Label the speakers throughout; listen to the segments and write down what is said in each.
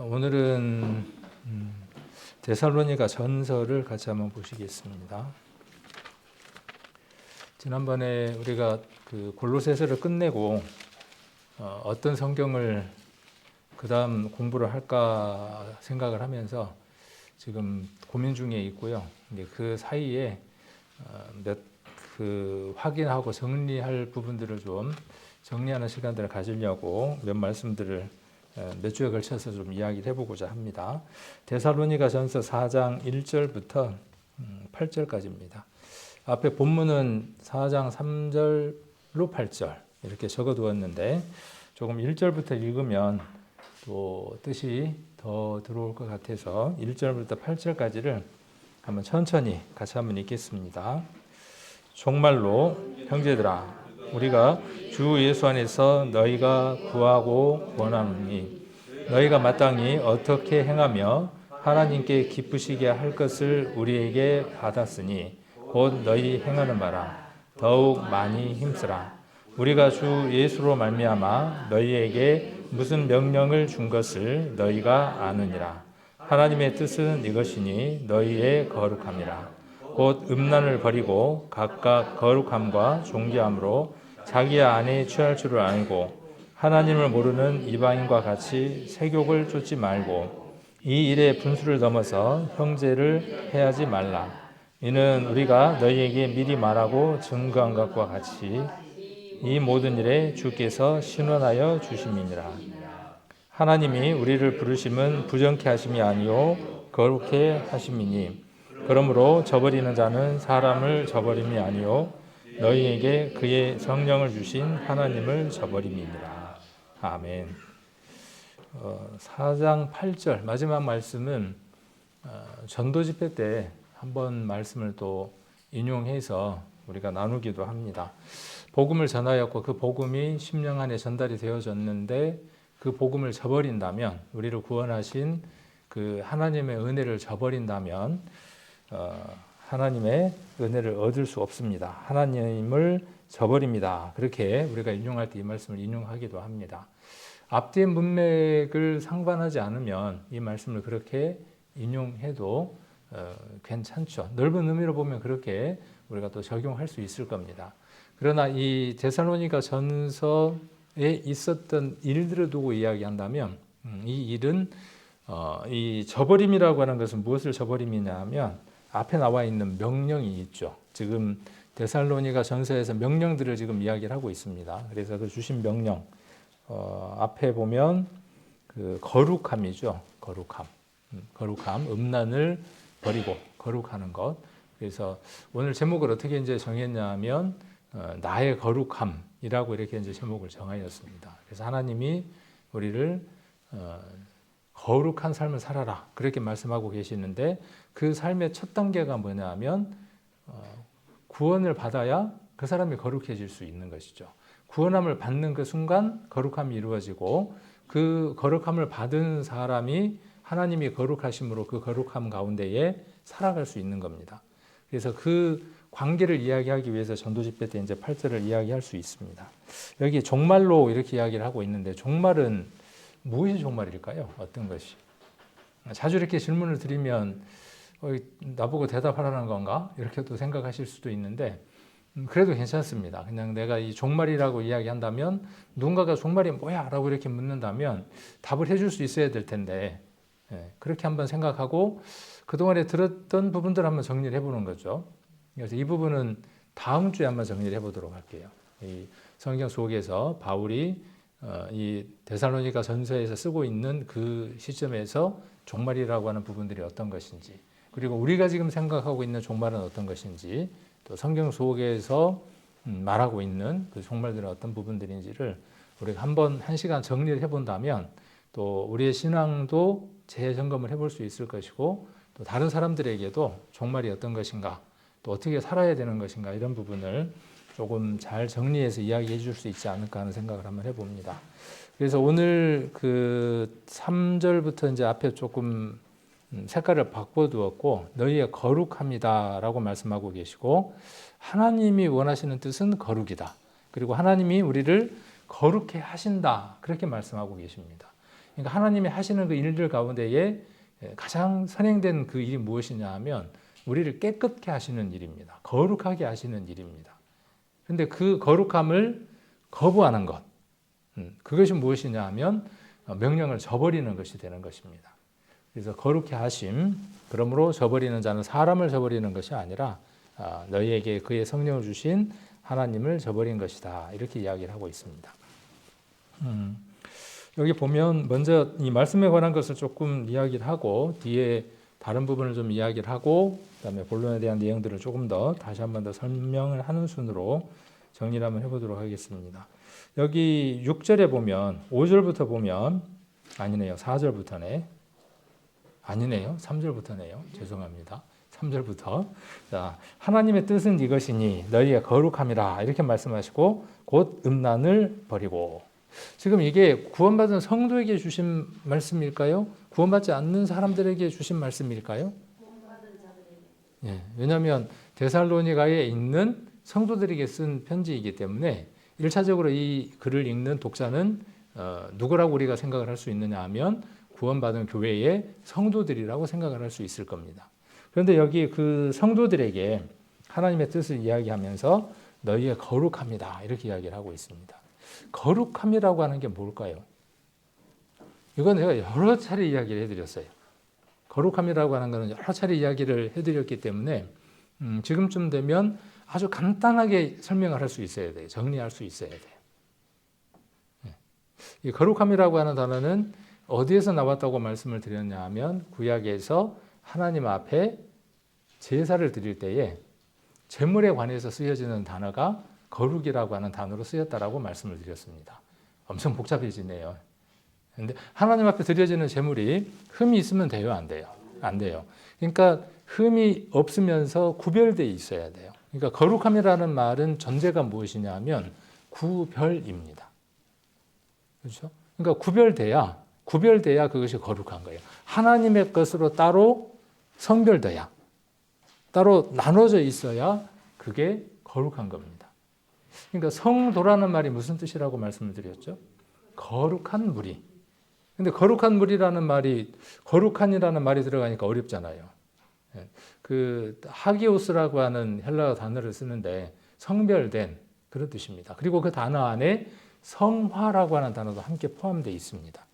Speaker 1: 오늘은 데살로니가 전서를 같이 한번 보시겠습니다. 지난번에 우리가 그 골로새서를 끝내고 어떤 성경을 그 다음 공부를 할까 생각을 하면서 지금 고민 중에 있고요. 그 사이에 확인하고 정리할 부분들을 좀 정리하는 시간들을 가지려고 몇 말씀들을 몇 주에 걸쳐서 좀 이야기를 해보고자 합니다. 데살로니가 전서 4장 1절부터 8절까지입니다. 앞에 본문은 4장 3절로 8절 이렇게 적어두었는데 조금 1절부터 읽으면 또 뜻이 더 들어올 것 같아서 1절부터 8절까지를 한번 천천히 같이 한번 읽겠습니다. 정말로 형제들아 우리가 주 예수 안에서 너희가 구하고 원하노니 너희가 마땅히 어떻게 행하며 하나님께 기쁘시게 할 것을 우리에게 받았으니 곧 너희 행하는 바라 더욱 많이 힘쓰라. 우리가 주 예수로 말미암아 너희에게 무슨 명령을 준 것을 너희가 아느니라. 하나님의 뜻은 이것이니 너희의 거룩함이라. 곧 음란을 버리고 각각 거룩함과 존귀함으로 자기 안에 취할 줄을 알고 하나님을 모르는 이방인과 같이 세욕을 쫓지 말고 이 일의 분수를 넘어서 형제를 해하지 말라. 이는 우리가 너희에게 미리 말하고 증거한 것과 같이 이 모든 일에 주께서 신원하여 주심이니라. 하나님이 우리를 부르심은 부정케 하심이 아니요 거룩케 하심이니 그러므로 저버리는 자는 사람을 저버림이 아니요 너희에게 그의 성령을 주신 하나님을 저버림이니라. 아멘. 4장 8절 마지막 말씀은 전도 집회 때 한번 말씀을 또 인용해서 우리가 나누기도 합니다. 복음을 전하였고 그 복음이 심령 안에 전달이 되어졌는데 그 복음을 저버린다면 우리를 구원하신 그 하나님의 은혜를 저버린다면 하나님의 은혜를 얻을 수 없습니다. 하나님을 저버립니다. 그렇게 우리가 인용할 때 이 말씀을 인용하기도 합니다. 앞뒤의 문맥을 상반하지 않으면 이 말씀을 그렇게 인용해도 괜찮죠. 넓은 의미로 보면 그렇게 우리가 또 적용할 수 있을 겁니다. 그러나 이 데살로니가 전서에 있었던 일들을 두고 이야기한다면 이 일은 이 저버림이라고 하는 것은 무엇을 저버림이냐 하면 앞에 나와 있는 명령이 있죠. 지금 데살로니가 전서에서 명령들을 지금 이야기를 하고 있습니다. 그래서 그 주신 명령 앞에 보면 그 거룩함이죠. 거룩함, 음란을 버리고 거룩하는 것. 그래서 오늘 제목을 어떻게 이제 정했냐면 나의 거룩함이라고 이렇게 이제 제목을 정하였습니다. 그래서 하나님이 우리를 거룩한 삶을 살아라 그렇게 말씀하고 계시는데 그 삶의 첫 단계가 뭐냐 하면 구원을 받아야 그 사람이 거룩해질 수 있는 것이죠. 구원함을 받는 그 순간 거룩함이 이루어지고 그 거룩함을 받은 사람이 하나님이 거룩하심으로 그 거룩함 가운데에 살아갈 수 있는 겁니다. 그래서 그 관계를 이야기하기 위해서 전도 집회 때 이제 8절을 이야기할 수 있습니다. 여기 종말로 이렇게 이야기를 하고 있는데 종말은 무엇이 종말일까요? 어떤 것이? 자주 이렇게 질문을 드리면 나보고 대답하라는 건가? 이렇게 또 생각하실 수도 있는데 그래도 괜찮습니다. 그냥 내가 이 종말이라고 이야기한다면 누군가가 종말이 뭐야? 라고 이렇게 묻는다면 답을 해줄 수 있어야 될 텐데 그렇게 한번 생각하고 그동안에 들었던 부분들을 한번 정리를 해보는 거죠. 그래서 이 부분은 다음 주에 한번 정리를 해보도록 할게요. 이 성경 속에서 바울이 이 데살로니가 전서에서 쓰고 있는 그 시점에서 종말이라고 하는 부분들이 어떤 것인지 그리고 우리가 지금 생각하고 있는 종말은 어떤 것인지 또 성경 속에서 말하고 있는 그 종말들은 어떤 부분들인지를 우리가 한번 한 시간 정리를 해본다면 또 우리의 신앙도 재점검을 해볼 수 있을 것이고 또 다른 사람들에게도 종말이 어떤 것인가 또 어떻게 살아야 되는 것인가 이런 부분을 조금 잘 정리해서 이야기해 줄 수 있지 않을까 하는 생각을 한번 해봅니다. 그래서 오늘 그 3절부터 이제 앞에 조금 색깔을 바꿔두었고 너희의 거룩함이다라고 말씀하고 계시고 하나님이 원하시는 뜻은 거룩이다. 그리고 하나님이 우리를 거룩해 하신다 그렇게 말씀하고 계십니다. 그러니까 하나님이 하시는 그 일들 가운데에 가장 선행된 그 일이 무엇이냐 하면 우리를 깨끗게 하시는 일입니다. 거룩하게 하시는 일입니다. 그런데 그 거룩함을 거부하는 것, 그것이 무엇이냐 하면 명령을 저버리는 것이 되는 것입니다. 그래서 거룩해 하심, 그러므로 저버리는 자는 사람을 저버리는 것이 아니라 너희에게 그의 성령을 주신 하나님을 저버린 것이다. 이렇게 이야기를 하고 있습니다. 여기 보면 먼저 이 말씀에 관한 것을 조금 이야기를 하고 뒤에 다른 부분을 좀 이야기를 하고 그다음에 본론에 대한 내용들을 조금 더 다시 한 번 더 설명을 하는 순으로 정리를 한번 해보도록 하겠습니다. 여기 6절에 보면 5절부터 보면 아니네요. 4절부터네. 아니네요. 3절부터네요. 죄송합니다. 3절부터. 자, 하나님의 뜻은 이것이니 너희의 거룩함이라 이렇게 말씀하시고 곧 음란을 버리고. 지금 이게 구원받은 성도에게 주신 말씀일까요? 구원받지 않는 사람들에게 주신 말씀일까요? 예, 왜냐하면 데살로니가에 있는 성도들에게 쓴 편지이기 때문에 1차적으로 이 글을 읽는 독자는 누구라고 우리가 생각을 할 수 있느냐 하면 구원받은 교회의 성도들이라고 생각을 할 수 있을 겁니다. 그런데 여기 그 성도들에게 하나님의 뜻을 이야기하면서 너희의 거룩함이다 이렇게 이야기를 하고 있습니다. 거룩함이라고 하는 게 뭘까요? 이건 제가 여러 차례 이야기를 해드렸어요. 거룩함이라고 하는 것은 여러 차례 이야기를 해드렸기 때문에 지금쯤 되면 아주 간단하게 설명을 할 수 있어야 돼요. 정리할 수 있어야 돼요. 이 거룩함이라고 하는 단어는 어디에서 나왔다고 말씀을 드렸냐 하면 구약에서 하나님 앞에 제사를 드릴 때에 제물에 관해서 쓰여지는 단어가 거룩이라고 하는 단어로 쓰였다라고 말씀을 드렸습니다. 엄청 복잡해지네요. 그런데 하나님 앞에 드려지는 제물이 흠이 있으면 돼요, 안 돼요? 안 돼요. 그러니까 흠이 없으면서 구별되어 있어야 돼요. 그러니까 거룩함이라는 말은 전제가 무엇이냐 하면 구별입니다. 그렇죠? 그러니까 구별돼야 그것이 거룩한 거예요. 하나님의 것으로 따로 성별돼야, 따로 나눠져 있어야 그게 거룩한 겁니다. 그러니까 성도라는 말이 무슨 뜻이라고 말씀을 드렸죠? 거룩한 무리. 근데 거룩한 무리라는 말이 거룩한이라는 말이 들어가니까 어렵잖아요. 그 하기오스라고 하는 헬라어 단어를 쓰는데 성별된 그런 뜻입니다. 그리고 그 단어 안에 성화라고 하는 단어도 함께 포함되어 있습니다.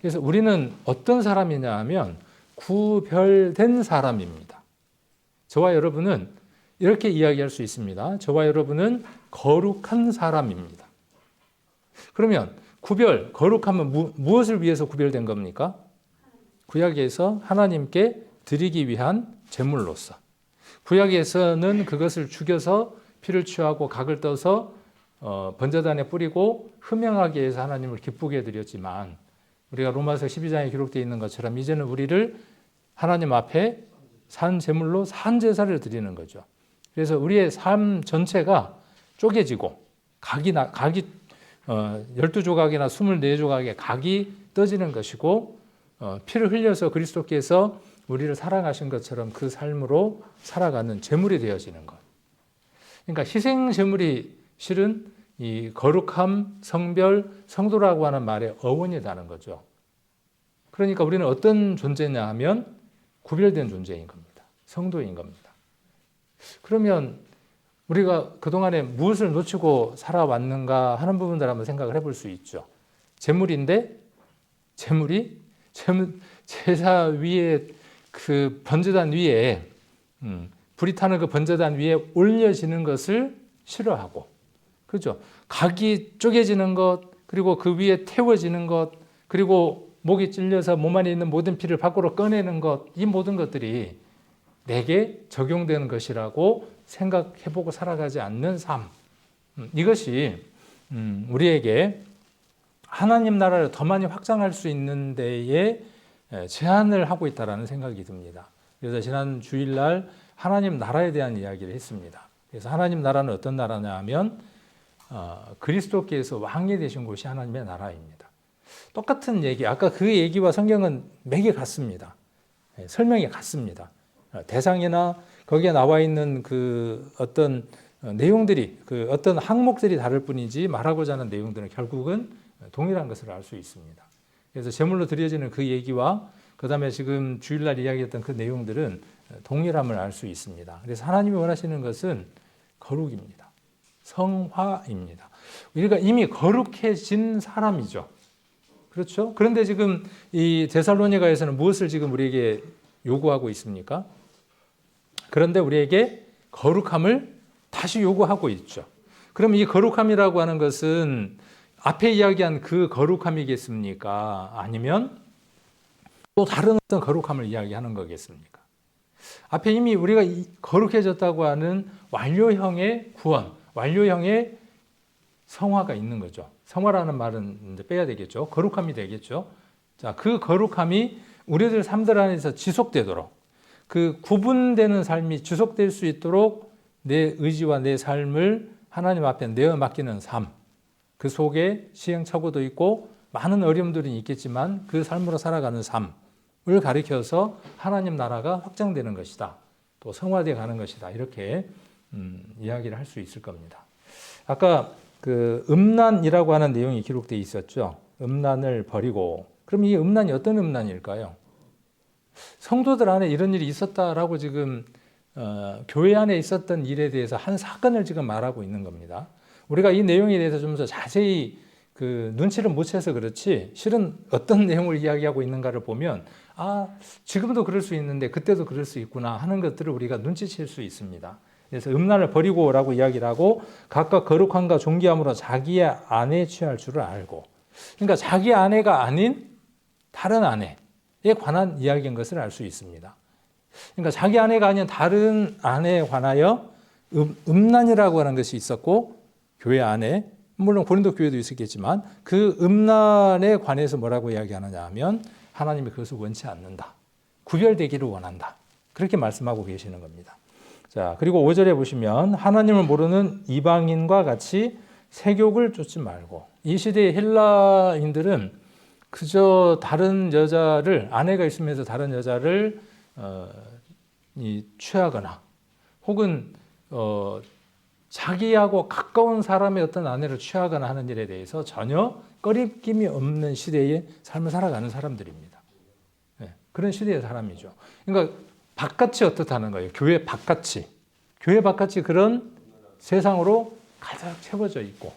Speaker 1: 그래서 우리는 어떤 사람이냐 하면 구별된 사람입니다. 저와 여러분은 이렇게 이야기할 수 있습니다. 저와 여러분은 거룩한 사람입니다. 그러면 거룩함은 무엇을 위해서 구별된 겁니까? 구약에서 하나님께 드리기 위한 제물로서. 구약에서는 그것을 죽여서 피를 취하고 각을 떠서 번제단에 뿌리고 흠명하게 해서 하나님을 기쁘게 해드렸지만 우리가 로마서 12장에 기록되어 있는 것처럼 이제는 우리를 하나님 앞에 산 제물로 산 제사를 드리는 거죠. 그래서 우리의 삶 전체가 쪼개지고 각이 12조각이나 24조각의 각이 떠지는 것이고 피를 흘려서 그리스도께서 우리를 사랑하신 것처럼 그 삶으로 살아가는 제물이 되어지는 것. 그러니까 희생 제물이 실은 이 거룩함, 성별, 성도라고 하는 말의 어원이라는 거죠. 그러니까 우리는 어떤 존재냐 하면 구별된 존재인 겁니다. 성도인 겁니다. 그러면 우리가 그동안에 무엇을 놓치고 살아왔는가 하는 부분들 한번 생각을 해볼 수 있죠. 제물인데 제물이 제사 위에 그 번제단 위에 불이 타는 그 번제단 위에 올려지는 것을 싫어하고 그렇죠. 각이 쪼개지는 것 그리고 그 위에 태워지는 것 그리고 목이 찔려서 몸 안에 있는 모든 피를 밖으로 꺼내는 것 이 모든 것들이 내게 적용되는 것이라고 생각해보고 살아가지 않는 삶 이것이 우리에게 하나님 나라를 더 많이 확장할 수 있는 데에 제한을 하고 있다는 생각이 듭니다. 그래서 지난 주일날 하나님 나라에 대한 이야기를 했습니다. 그래서 하나님 나라는 어떤 나라냐 하면 그리스도께서 왕이 되신 곳이 하나님의 나라입니다. 똑같은 얘기, 아까 그 얘기와 성경은 맥이 같습니다. 설명이 같습니다. 대상이나 거기에 나와 있는 그 어떤 내용들이, 그 어떤 항목들이 다를 뿐이지 말하고자 하는 내용들은 결국은 동일한 것을 알 수 있습니다. 그래서 제물로 드려지는 그 얘기와 그 다음에 지금 주일날 이야기했던 그 내용들은 동일함을 알 수 있습니다. 그래서 하나님이 원하시는 것은 거룩입니다. 성화입니다. 우리가 이미 거룩해진 사람이죠. 그렇죠? 그런데 지금 이 데살로니가에서는 무엇을 지금 우리에게 요구하고 있습니까? 그런데 우리에게 거룩함을 다시 요구하고 있죠. 그럼 이 거룩함이라고 하는 것은 앞에 이야기한 그 거룩함이겠습니까? 아니면 또 다른 어떤 거룩함을 이야기하는 거겠습니까? 앞에 이미 우리가 거룩해졌다고 하는 완료형의 구원, 완료형의 성화가 있는 거죠. 성화라는 말은 이제 빼야 되겠죠. 거룩함이 되겠죠. 자, 그 거룩함이 우리들 삶들 안에서 지속되도록, 그 구분되는 삶이 지속될 수 있도록 내 의지와 내 삶을 하나님 앞에 내어 맡기는 삶, 그 속에 시행착오도 있고 많은 어려움들이 있겠지만 그 삶으로 살아가는 삶을 가리켜서 하나님 나라가 확장되는 것이다. 또 성화되어 가는 것이다. 이렇게 이야기를 할 수 있을 겁니다. 아까 그 음란이라고 하는 내용이 기록되어 있었죠. 음란을 버리고. 그럼 이 음란이 어떤 음란일까요? 성도들 안에 이런 일이 있었다라고 지금 교회 안에 있었던 일에 대해서 한 사건을 지금 말하고 있는 겁니다. 우리가 이 내용에 대해서 좀 더 자세히 그 눈치를 못 채서 그렇지 실은 어떤 내용을 이야기하고 있는가를 보면 지금도 그럴 수 있는데 그때도 그럴 수 있구나 하는 것들을 우리가 눈치챌 수 있습니다. 그래서 음란을 버리고라고 이야기를 하고 각각 거룩함과 존귀함으로 자기의 아내 취할 줄을 알고, 그러니까 자기 아내가 아닌 다른 아내에 관한 이야기인 것을 알 수 있습니다. 그러니까 자기 아내가 아닌 다른 아내에 관하여 음란이라고 하는 것이 있었고, 교회 안에 물론 고린도 교회도 있었겠지만 그 음란에 관해서 뭐라고 이야기하느냐 하면 하나님이 그것을 원치 않는다. 구별되기를 원한다. 그렇게 말씀하고 계시는 겁니다. 자, 그리고 5절에 보시면 하나님을 모르는 이방인과 같이 세욕을 쫓지 말고, 이 시대의 헬라인들은 그저 다른 여자를, 아내가 있으면서 다른 여자를 취하거나 혹은 자기하고 가까운 사람의 어떤 아내를 취하거나 하는 일에 대해서 전혀 꺼림김이 없는 시대의 삶을 살아가는 사람들입니다. 네, 그런 시대의 사람이죠. 그러니까 바깥이 어떻다는 거예요? 교회 바깥이. 교회 바깥이 그런 세상으로 가득 채워져 있고,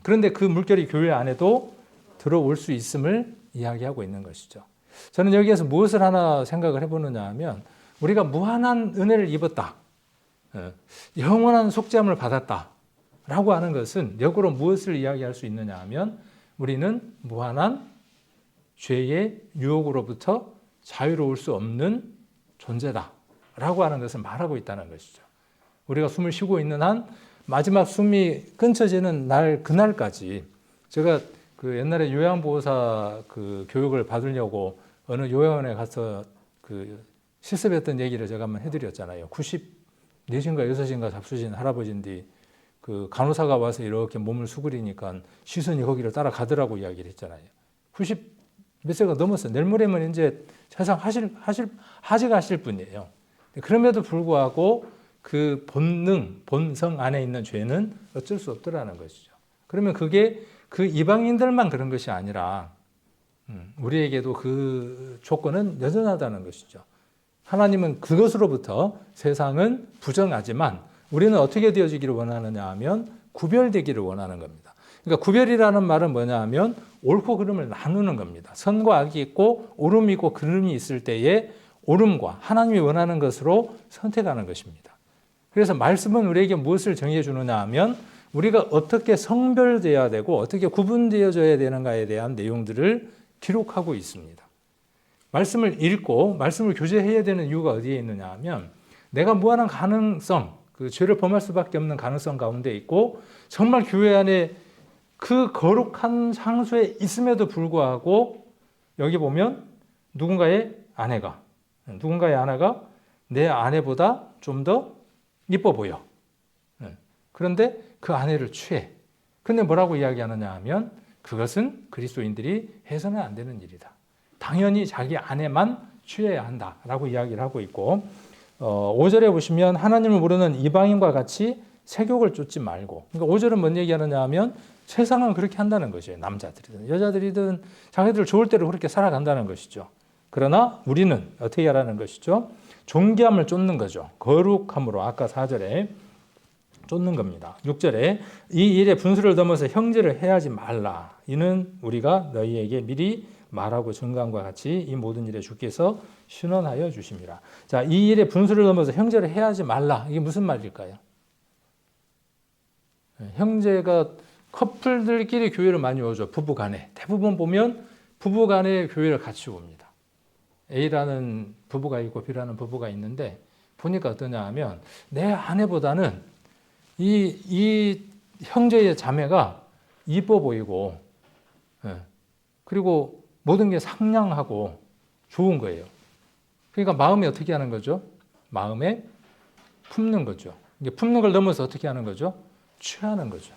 Speaker 1: 그런데 그 물결이 교회 안에도 들어올 수 있음을 이야기하고 있는 것이죠. 저는 여기에서 무엇을 하나 생각을 해보느냐 하면, 우리가 무한한 은혜를 입었다, 영원한 속죄함을 받았다 라고 하는 것은 역으로 무엇을 이야기할 수 있느냐 하면, 우리는 무한한 죄의 유혹으로부터 자유로울 수 없는 존재다 라고 하는 것을 말하고 있다는 것이죠. 우리가 숨을 쉬고 있는 한 마지막 숨이 끊쳐지는 날, 그날까지, 제가 그 옛날에 요양보호사 그 교육을 받으려고 어느 요양원에 가서 그 실습했던 얘기를 제가 한번 해드렸잖아요. 94인가 6인가 잡수신 할아버지인데 그 간호사가 와서 이렇게 몸을 수그리니까 시선이 거기를 따라가더라고 이야기를 했잖아요. 90 몇 세가 넘었어요. 내일 모레면 이제 세상 하지가 하실 분이에요. 그럼에도 불구하고 그 본능, 본성 안에 있는 죄는 어쩔 수 없더라는 것이죠. 그러면 그게 그 이방인들만 그런 것이 아니라 우리에게도 그 조건은 여전하다는 것이죠. 하나님은 그것으로부터 세상은 부정하지만 우리는 어떻게 되어지기를 원하느냐 하면 구별되기를 원하는 겁니다. 그러니까 구별이라는 말은 뭐냐 하면 옳고 그름을 나누는 겁니다. 선과 악이 있고 옳음이 있고 그름이 있을 때에 옳음과 하나님이 원하는 것으로 선택하는 것입니다. 그래서 말씀은 우리에게 무엇을 정해 주느냐 하면 우리가 어떻게 성별되어야 되고 어떻게 구분되어져야 되는가에 대한 내용들을 기록하고 있습니다. 말씀을 읽고 말씀을 교제해야 되는 이유가 어디에 있느냐 하면 내가 무한한 가능성, 그 죄를 범할 수밖에 없는 가능성 가운데 있고 정말 교회 안에 그 거룩한 상수에 있음에도 불구하고 여기 보면 누군가의 아내가 내 아내보다 좀 더 이뻐 보여. 그런데 그 아내를 취해. 근데 뭐라고 이야기하느냐 하면 그것은 그리스도인들이 해서는 안 되는 일이다. 당연히 자기 아내만 취해야 한다라고 이야기를 하고 있고 5절에 보시면 하나님을 모르는 이방인과 같이 세욕을 쫓지 말고, 그러니까 5절은 뭔 얘기하느냐 하면 세상은 그렇게 한다는 것이에요. 남자들이든 여자들이든 자기들 좋을 대로 그렇게 살아간다는 것이죠. 그러나 우리는 어떻게 하라는 것이죠? 존귀함을 쫓는 거죠. 거룩함으로 아까 4절에 쫓는 겁니다. 6절에 이 일의 분수를 넘어서 형제를 해하지 말라. 이는 우리가 너희에게 미리 말하고 증거함과 같이 이 모든 일에 주께서 신원하여 주심이라. 자, 이 일의 분수를 넘어서 형제를 해하지 말라. 이게 무슨 말일까요? 형제가 커플들끼리 교회를 많이 오죠. 부부간에. 대부분 보면 부부간에 교회를 같이 옵니다. A라는 부부가 있고 B라는 부부가 있는데 보니까 어떠냐 하면 내 아내보다는 이 형제의 자매가 이뻐 보이고 그리고 모든 게 상냥하고 좋은 거예요. 그러니까 마음에 어떻게 하는 거죠? 마음에 품는 거죠. 이게 품는 걸 넘어서 어떻게 하는 거죠? 취하는 거죠.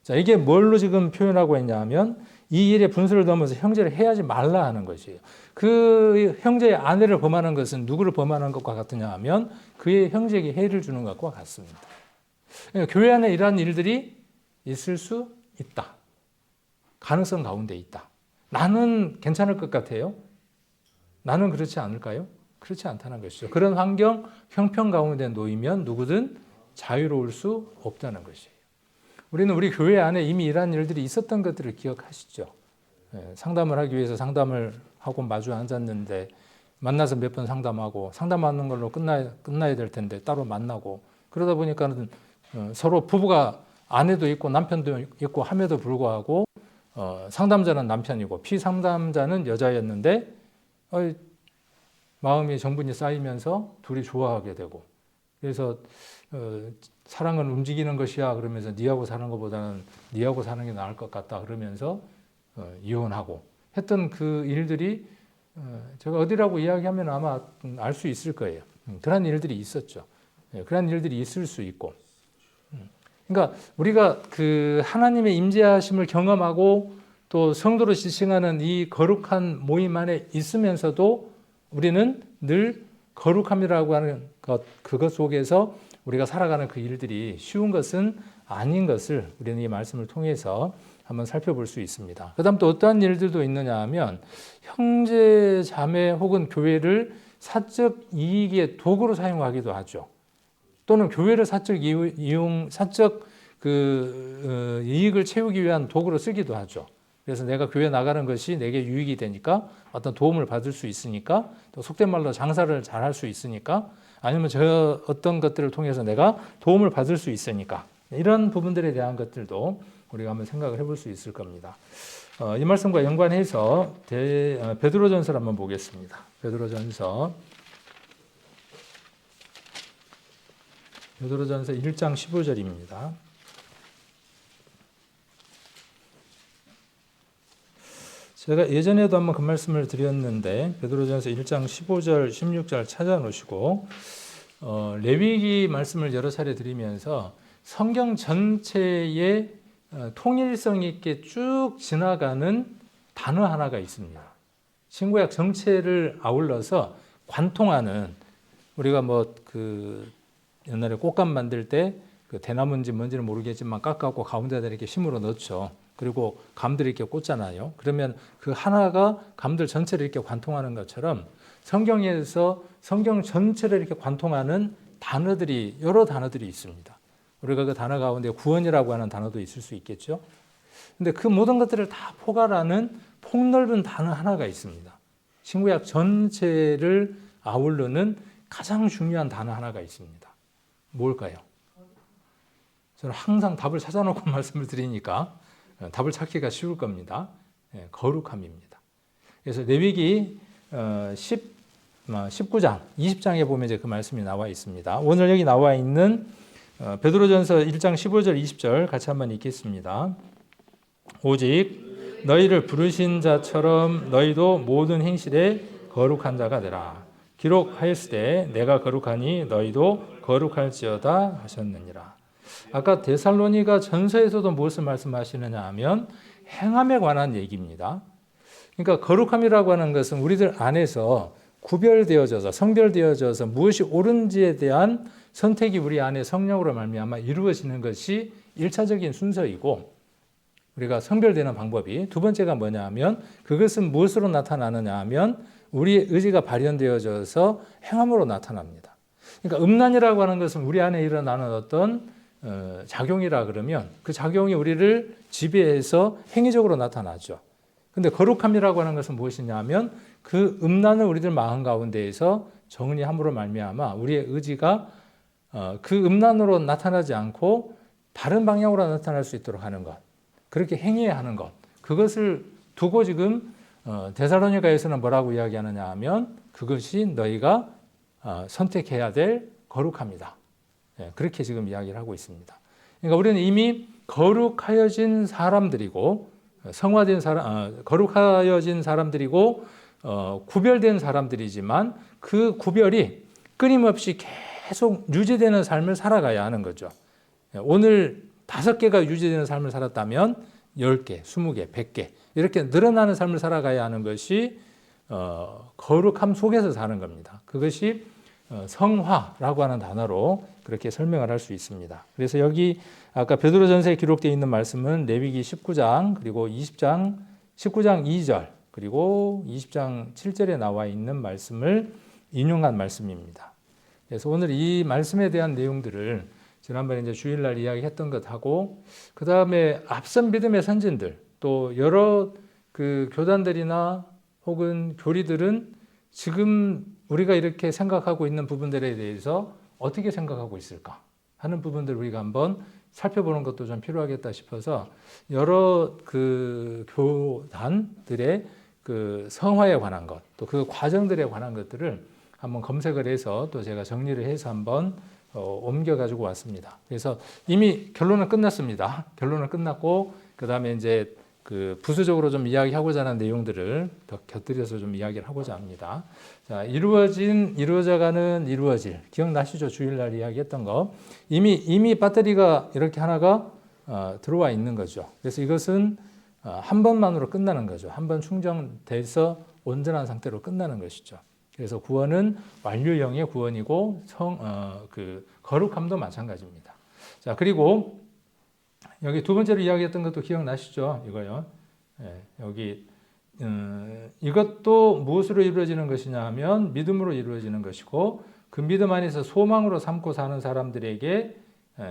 Speaker 1: 자, 이게 뭘로 지금 표현하고 있냐 하면 이 일의 분수를 넘어서 형제를 해하지 말라 하는 것이에요. 그 형제의 아내를 범하는 것은 누구를 범하는 것과 같으냐 하면 그의 형제에게 해를 주는 것과 같습니다. 그러니까 교회 안에 이러한 일들이 있을 수 있다. 가능성 가운데 있다. 나는 괜찮을 것 같아요. 나는 그렇지 않을까요? 그렇지 않다는 것이죠. 그런 환경, 형편 가운데 놓이면 누구든 자유로울 수 없다는 것이에요. 우리는 우리 교회 안에 이미 이러한 일들이 있었던 것들을 기억하시죠. 상담을 하기 위해서 상담을 하고 마주 앉았는데 만나서 몇 번 상담하고 상담하는 걸로 끝나야 될 텐데 따로 만나고 그러다 보니까는 서로 부부가 아내도 있고 남편도 있고 함에도 불구하고 상담자는 남편이고 피상담자는 여자였는데 마음이 정분이 쌓이면서 둘이 좋아하게 되고 그래서 사랑은 움직이는 것이야 그러면서 니하고 사는 것보다는 니하고 사는 게 나을 것 같다 그러면서 이혼하고 했던 그 일들이 제가 어디라고 이야기하면 아마 알 수 있을 거예요. 그런 일들이 있었죠. 그런 일들이 있을 수 있고 그러니까 우리가 그 하나님의 임재하심을 경험하고 또 성도로 지칭하는 이 거룩한 모임 안에 있으면서도 우리는 늘 거룩함이라고 하는 그것 속에서 우리가 살아가는 그 일들이 쉬운 것은 아닌 것을 우리는 이 말씀을 통해서 한번 살펴볼 수 있습니다. 그 다음 또 어떠한 일들도 있느냐 하면 형제, 자매 혹은 교회를 사적 이익의 도구로 사용하기도 하죠. 또는 교회를 사적 이익을 채우기 위한 도구로 쓰기도 하죠. 그래서 내가 교회 나가는 것이 내게 유익이 되니까 어떤 도움을 받을 수 있으니까 또 속된 말로 장사를 잘 할 수 있으니까 아니면 저 어떤 것들을 통해서 내가 도움을 받을 수 있으니까 이런 부분들에 대한 것들도 우리가 한번 생각을 해볼 수 있을 겁니다. 이 말씀과 연관해서 베드로전서를 한번 보겠습니다. 베드로전서 1장 15절입니다. 제가 예전에도 한번 그 말씀을 드렸는데 베드로전서 1장 15절, 16절 찾아놓으시고 레위기 말씀을 여러 차례 드리면서 성경 전체에 통일성 있게 쭉 지나가는 단어 하나가 있습니다. 신구약 전체를 아울러서 관통하는 우리가 옛날에 꽃감 만들 때 그 대나무인지 뭔지는 모르겠지만 깎아갖고 가운데다 이렇게 심으로 넣죠. 그리고 감들을 이렇게 꽂잖아요. 그러면 그 하나가 감들 전체를 이렇게 관통하는 것처럼 성경에서 성경 전체를 이렇게 관통하는 단어들이 여러 단어들이 있습니다. 우리가 그 단어 가운데 구원이라고 하는 단어도 있을 수 있겠죠. 근데 그 모든 것들을 다 포괄하는 폭넓은 단어 하나가 있습니다. 신구약 전체를 아우르는 가장 중요한 단어 하나가 있습니다. 뭘까요? 저는 항상 답을 찾아놓고 말씀을 드리니까 답을 찾기가 쉬울 겁니다. 거룩함입니다. 그래서 레위기 19장, 20장에 보면 이제 그 말씀이 나와 있습니다. 오늘 여기 나와 있는 베드로전서 1장 15절, 20절 같이 한번 읽겠습니다. 오직 너희를 부르신 자처럼 너희도 모든 행실에 거룩한 자가 되라. 기록하였으되 내가 거룩하니 너희도 거룩할지어다 하셨느니라. 아까 데살로니가 전서에서도 무엇을 말씀하시느냐 하면 행함에 관한 얘기입니다. 그러니까 거룩함이라고 하는 것은 우리들 안에서 구별되어져서 성별되어져서 무엇이 옳은지에 대한 선택이 우리 안에 성령으로 말미암아 이루어지는 것이 1차적인 순서이고 우리가 성별되는 방법이. 두 번째가 뭐냐 하면 그것은 무엇으로 나타나느냐 하면 우리의 의지가 발현되어져서 행함으로 나타납니다. 그러니까 음란이라고 하는 것은 우리 안에 일어나는 어떤 작용이라 그러면 그 작용이 우리를 지배해서 행위적으로 나타나죠. 근데 거룩함이라고 하는 것은 무엇이냐 하면 그 음란을 우리들 마음 가운데에서 정리함으로 말미암아 우리의 의지가 그 음란으로 나타나지 않고 다른 방향으로 나타날 수 있도록 하는 것, 그렇게 행해야 하는 것, 그것을 두고 지금 데살로니가에서는 뭐라고 이야기하느냐 하면 그것이 너희가 선택해야 될 거룩함이다. 그렇게 지금 이야기를 하고 있습니다. 그러니까 우리는 이미 거룩하여진 사람들이고 성화된 사람, 거룩하여진 사람들이고 구별된 사람들이지만 그 구별이 끊임없이 계속 유지되는 삶을 살아가야 하는 거죠. 오늘 5개가 유지되는 삶을 살았다면 10개, 20개, 100개 이렇게 늘어나는 삶을 살아가야 하는 것이 거룩함 속에서 사는 겁니다. 그것이 성화라고 하는 단어로 그렇게 설명을 할 수 있습니다. 그래서 여기 아까 베드로전서에 기록되어 있는 말씀은 레위기 19장 그리고 19장 2절 그리고 20장 7절에 나와 있는 말씀을 인용한 말씀입니다. 그래서 오늘 이 말씀에 대한 내용들을 지난번에 이제 주일날 이야기했던 것하고 그 다음에 앞선 믿음의 선진들 또 여러 그 교단들이나 혹은 교리들은 지금 우리가 이렇게 생각하고 있는 부분들에 대해서 어떻게 생각하고 있을까 하는 부분들 우리가 한번 살펴보는 것도 좀 필요하겠다 싶어서 여러 그 교단들의 그 성화에 관한 것, 또 그 과정들에 관한 것들을 한번 검색을 해서 또 제가 정리를 해서 한번 옮겨 가지고 왔습니다. 그래서 이미 결론은 끝났습니다. 결론은 끝났고 그 다음에 이제 그 부수적으로 좀 이야기하고자 하는 내용들을 더 곁들여서 좀 이야기를 하고자 합니다. 자, 이루어져가는 이루어질. 기억나시죠? 주일날 이야기했던 거. 이미 배터리가 이렇게 하나가 들어와 있는 거죠. 그래서 이것은 한 번만으로 끝나는 거죠. 한 번 충전돼서 온전한 상태로 끝나는 것이죠. 그래서 구원은 완료형의 구원이고 그 거룩함도 마찬가지입니다. 자, 그리고 여기 두 번째로 이야기했던 것도 기억나시죠? 이거요. 여기 이것도 무엇으로 이루어지는 것이냐 하면 믿음으로 이루어지는 것이고 그 믿음 안에서 소망으로 삼고 사는 사람들에게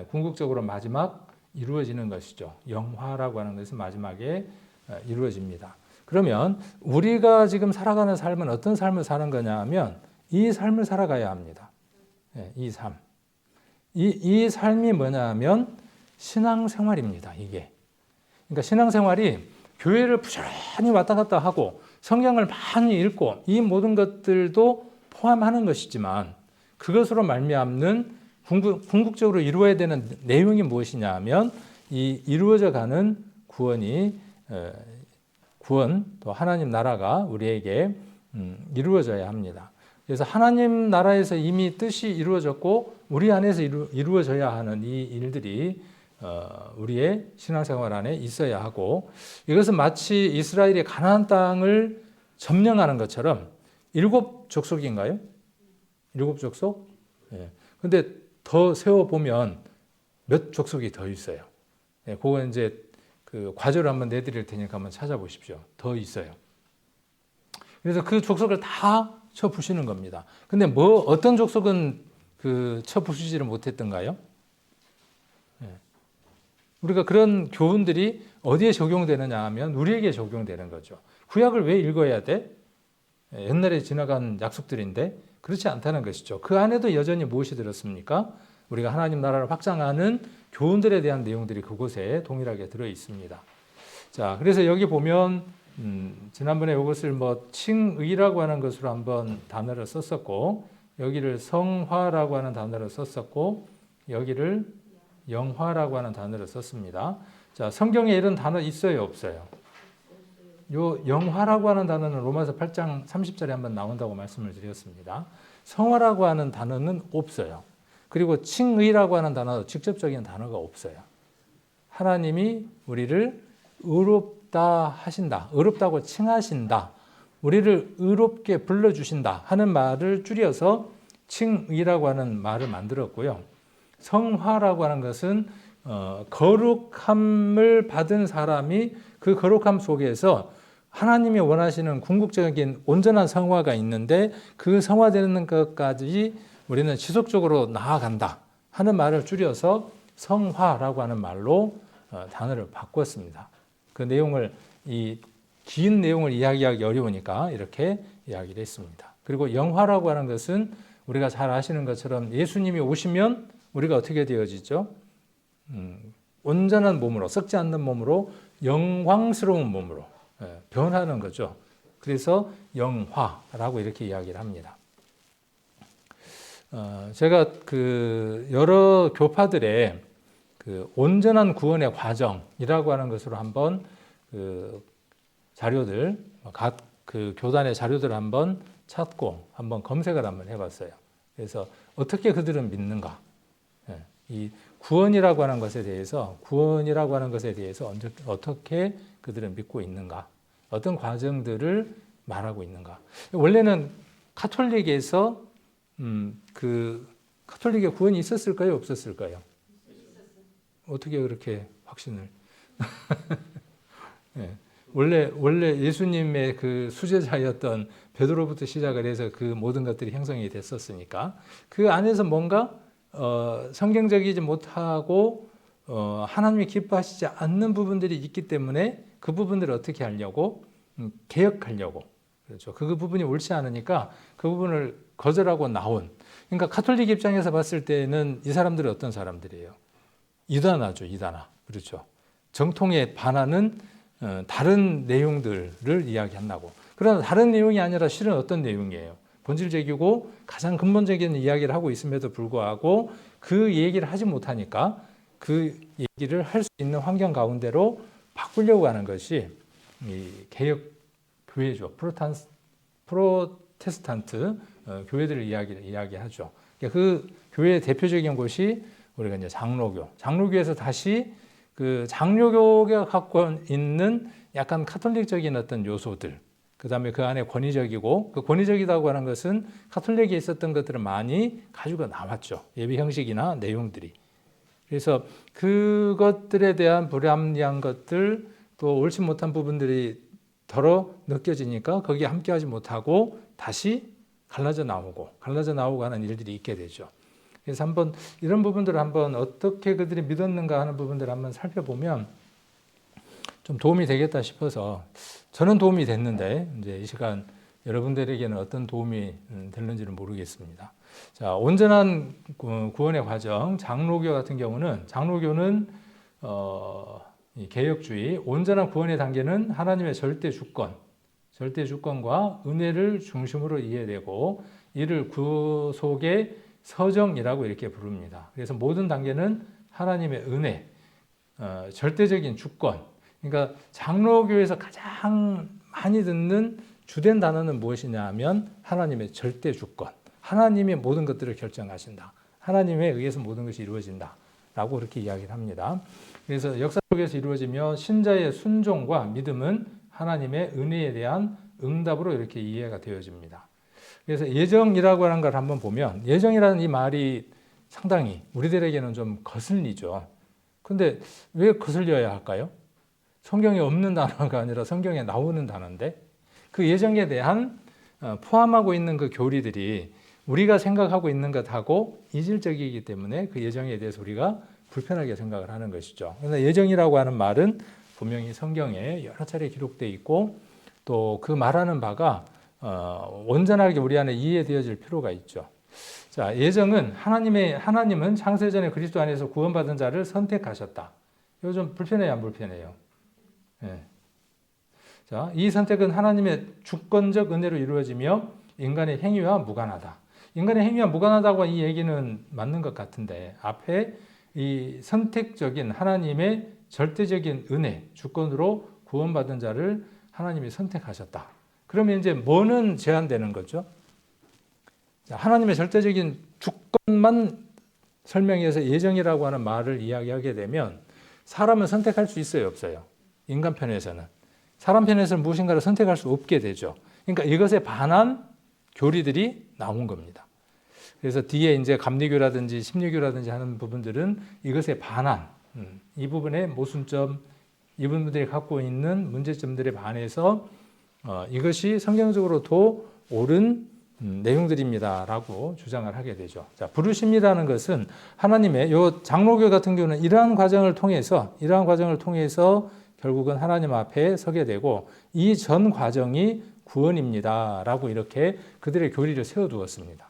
Speaker 1: 궁극적으로 마지막 이루어지는 것이죠. 영화라고 하는 것은 마지막에 이루어집니다. 그러면 우리가 지금 살아가는 삶은 어떤 삶을 사는 거냐 하면 이 삶을 살아가야 합니다. 이 삶. 이 삶이 뭐냐 하면 신앙생활입니다. 이게. 그러니까 신앙생활이 교회를 부지런히 왔다 갔다 하고 성경을 많이 읽고 이 모든 것들도 포함하는 것이지만 그것으로 말미암는 궁극적으로 이루어야 되는 내용이 무엇이냐 하면 이 이루어져 가는 구원 또 하나님 나라가 우리에게 이루어져야 합니다. 그래서 하나님 나라에서 이미 뜻이 이루어졌고 우리 안에서 이루어져야 하는 이 일들이 우리의 신앙생활 안에 있어야 하고 이것은 마치 이스라엘이 가나안 땅을 점령하는 것처럼 7족속인가요? 7족속? 근데 더 세워보면 몇 족속이 더 있어요. 그건 이제 그 과제를 한번 내드릴 테니까 한번 찾아보십시오. 더 있어요. 그래서 그 족속을 다 쳐부시는 겁니다. 근데 어떤 족속은 그 쳐부시지를 못했던가요? 우리가 그런 교훈들이 어디에 적용되느냐 하면 우리에게 적용되는 거죠. 구약을 왜 읽어야 돼? 옛날에 지나간 약속들인데 그렇지 않다는 것이죠. 그 안에도 여전히 무엇이 들었습니까? 우리가 하나님 나라를 확장하는 교훈들에 대한 내용들이 그곳에 동일하게 들어 있습니다. 자, 그래서 여기 보면 지난번에 이것을 칭의라고 하는 것으로 한번 단어를 썼었고 여기를 성화라고 하는 단어를 썼었고 여기를 영화라고 하는 단어를 썼습니다. 자, 성경에 이런 단어 있어요, 없어요? 요 영화라고 하는 단어는 로마서 8장 30절에 한번 나온다고 말씀을 드렸습니다. 성화라고 하는 단어는 없어요. 그리고 칭의라고 하는 단어도 직접적인 단어가 없어요. 하나님이 우리를 의롭다 하신다. 의롭다고 칭하신다. 우리를 의롭게 불러주신다 하는 말을 줄여서 칭의라고 하는 말을 만들었고요. 성화라고 하는 것은 거룩함을 받은 사람이 그 거룩함 속에서 하나님이 원하시는 궁극적인 온전한 성화가 있는데 그 성화되는 것까지 우리는 지속적으로 나아간다 하는 말을 줄여서 성화라고 하는 말로 단어를 바꿨습니다. 그 내용을 긴 내용을 이야기하기 어려우니까 이렇게 이야기를 했습니다. 그리고 영화라고 하는 것은 우리가 잘 아시는 것처럼 예수님이 오시면 우리가 어떻게 되어지죠? 온전한 몸으로, 썩지 않는 몸으로 영광스러운 몸으로 변하는 거죠. 그래서 영화라고 이렇게 이야기를 합니다. 제가 여러 교파들의 온전한 구원의 과정이라고 하는 것으로 한번 자료들, 각 교단의 자료들을 한번 찾고 한번 검색을 한번 해봤어요. 그래서 어떻게 그들은 믿는가? 이 구원이라고 하는 것에 대해서 어떻게 그들은 믿고 있는가? 어떤 과정들을 말하고 있는가? 원래는 카톨릭에서 카톨릭에 구원이 있었을까요? 없었을까요? 어떻게 그렇게 확신을? 네. 원래 예수님의 그 수제자였던 베드로부터 시작을 해서 그 모든 것들이 형성이 됐었으니까 그 안에서 뭔가 성경적이지 못하고 하나님이 기뻐하시지 않는 부분들이 있기 때문에 그 부분들을 어떻게 하려고 개혁하려고 그렇죠. 그 부분이 옳지 않으니까 그 부분을 거절하고 나온. 그러니까 카톨릭 입장에서 봤을 때는 이 사람들은 어떤 사람들이에요? 이단아죠, 이단아. 그렇죠. 정통에 반하는 다른 내용들을 이야기한다고. 그러나 다른 내용이 아니라 실은 어떤 내용이에요? 본질적이고 가장 근본적인 이야기를 하고 있음에도 불구하고 그 얘기를 하지 못하니까 그 얘기를 할 수 있는 환경 가운데로 바꾸려고 하는 것이 이 개혁 교회죠. 프로테스탄트 교회들을 이야기하죠. 그 교회의 대표적인 곳이 우리가 이제 장로교에서 다시 그 장로교가 갖고 있는 약간 카톨릭적인 어떤 요소들, 그 다음에 그 안에 권위적이고 그 권위적이라고 하는 것은 카톨릭에 있었던 것들을 많이 가지고 나왔죠. 예배 형식이나 내용들이. 그래서 그것들에 대한 불합리한 것들 또 옳지 못한 부분들이 덜어 느껴지니까 거기에 함께하지 못하고 다시 갈라져 나오고 하는 일들이 있게 되죠. 그래서 한번 이런 부분들을 한번 어떻게 그들이 믿었는가 하는 부분들을 한번 살펴보면 좀 도움이 되겠다 싶어서 저는 도움이 됐는데 이제 이 시간 여러분들에게는 어떤 도움이 될는지는 모르겠습니다. 자, 온전한 구원의 과정, 장로교 같은 경우는 장로교는 이 개혁주의, 온전한 구원의 단계는 하나님의 절대 주권과 은혜를 중심으로 이해되고 이를 구속의 서정이라고 이렇게 부릅니다. 그래서 모든 단계는 하나님의 은혜, 절대적인 주권. 그러니까 장로교에서 가장 많이 듣는 주된 단어는 무엇이냐 하면 하나님의 절대 주권. 하나님이 모든 것들을 결정하신다. 하나님에 의해서 모든 것이 이루어진다. 라고 그렇게 이야기를 합니다. 그래서 역사 속에서 이루어지며 신자의 순종과 믿음은 하나님의 은혜에 대한 응답으로 이렇게 이해가 되어집니다. 그래서 예정이라고 하는 걸 한번 보면 예정이라는 이 말이 상당히 우리들에게는 좀 거슬리죠. 근데 왜 거슬려야 할까요? 성경에 없는 단어가 아니라 성경에 나오는 단어인데 그 예정에 대한 포함하고 있는 그 교리들이 우리가 생각하고 있는 것하고 이질적이기 때문에 그 예정에 대해서 우리가 불편하게 생각을 하는 것이죠. 그런데 예정이라고 하는 말은 분명히 성경에 여러 차례 기록되어 있고 또 그 말하는 바가 온전하게 우리 안에 이해되어질 필요가 있죠. 자, 예정은 하나님은 창세전에 그리스도 안에서 구원받은 자를 선택하셨다. 이거 좀 불편해요, 안 불편해요? 네. 자, 이 선택은 하나님의 주권적 은혜로 이루어지며 인간의 행위와 무관하다. 인간의 행위와 무관하다고 이 얘기는 맞는 것 같은데 앞에 이 선택적인 하나님의 절대적인 은혜, 주권으로 구원받은 자를 하나님이 선택하셨다. 그러면 이제 뭐는 제한되는 거죠? 자, 하나님의 절대적인 주권만 설명해서 예정이라고 하는 말을 이야기하게 되면 사람은 선택할 수 있어요, 없어요? 인간 편에서는. 사람 편에서는 무엇인가를 선택할 수 없게 되죠. 그러니까 이것에 반한 교리들이 나온 겁니다. 그래서 뒤에 이제 감리교라든지 심리교라든지 하는 부분들은 이것에 반한 이 부분의 모순점, 이분들이 갖고 있는 문제점들에 반해서 이것이 성경적으로도 옳은 내용들입니다라고 주장을 하게 되죠. 자, 부르심이라는 것은 하나님의 요 장로교 같은 경우는 이러한 과정을 통해서 결국은 하나님 앞에 서게 되고 이 전 과정이 구원입니다라고 이렇게 그들의 교리를 세워두었습니다.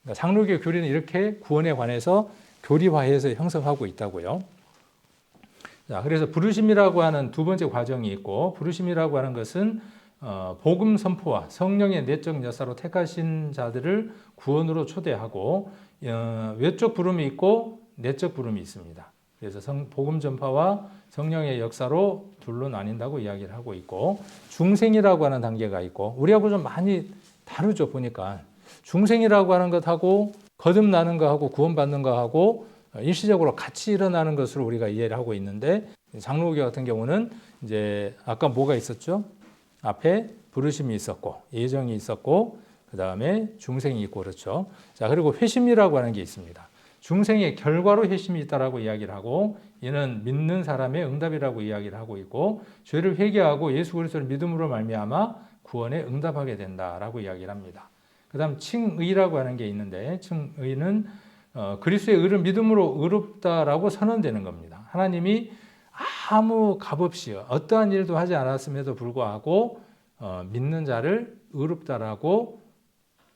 Speaker 1: 그러니까 장로교 교리는 이렇게 구원에 관해서 교리화해서 형성하고 있다고요. 자, 그래서 부르심이라고 하는 두 번째 과정이 있고, 부르심이라고 하는 것은 복음 선포와 성령의 내적 역사로 택하신 자들을 구원으로 초대하고 외적 부름이 있고 내적 부름이 있습니다. 그래서 복음 전파와 성령의 역사로 둘로 나뉜다고 이야기를 하고 있고, 중생이라고 하는 단계가 있고, 우리하고 좀 많이 다르죠. 보니까 중생이라고 하는 것하고 거듭나는 것하고 구원받는 것하고 일시적으로 같이 일어나는 것으로 우리가 이해를 하고 있는데, 장로교 같은 경우는 이제 아까 뭐가 있었죠? 앞에 부르심이 있었고 예정이 있었고 그 다음에 중생이 있고 그렇죠. 자, 그리고 회심이라고 하는 게 있습니다. 중생의 결과로 회심이 있다라고 이야기를 하고, 이는 믿는 사람의 응답이라고 이야기를 하고 있고, 죄를 회개하고 예수 그리스도를 믿음으로 말미암아 구원에 응답하게 된다라고 이야기를 합니다. 그 다음 칭의라고 하는 게 있는데, 칭의는 그리스도의 의를 믿음으로 의롭다라고 선언되는 겁니다. 하나님이 아무 값없이 어떠한 일도 하지 않았음에도 불구하고 믿는 자를 의롭다라고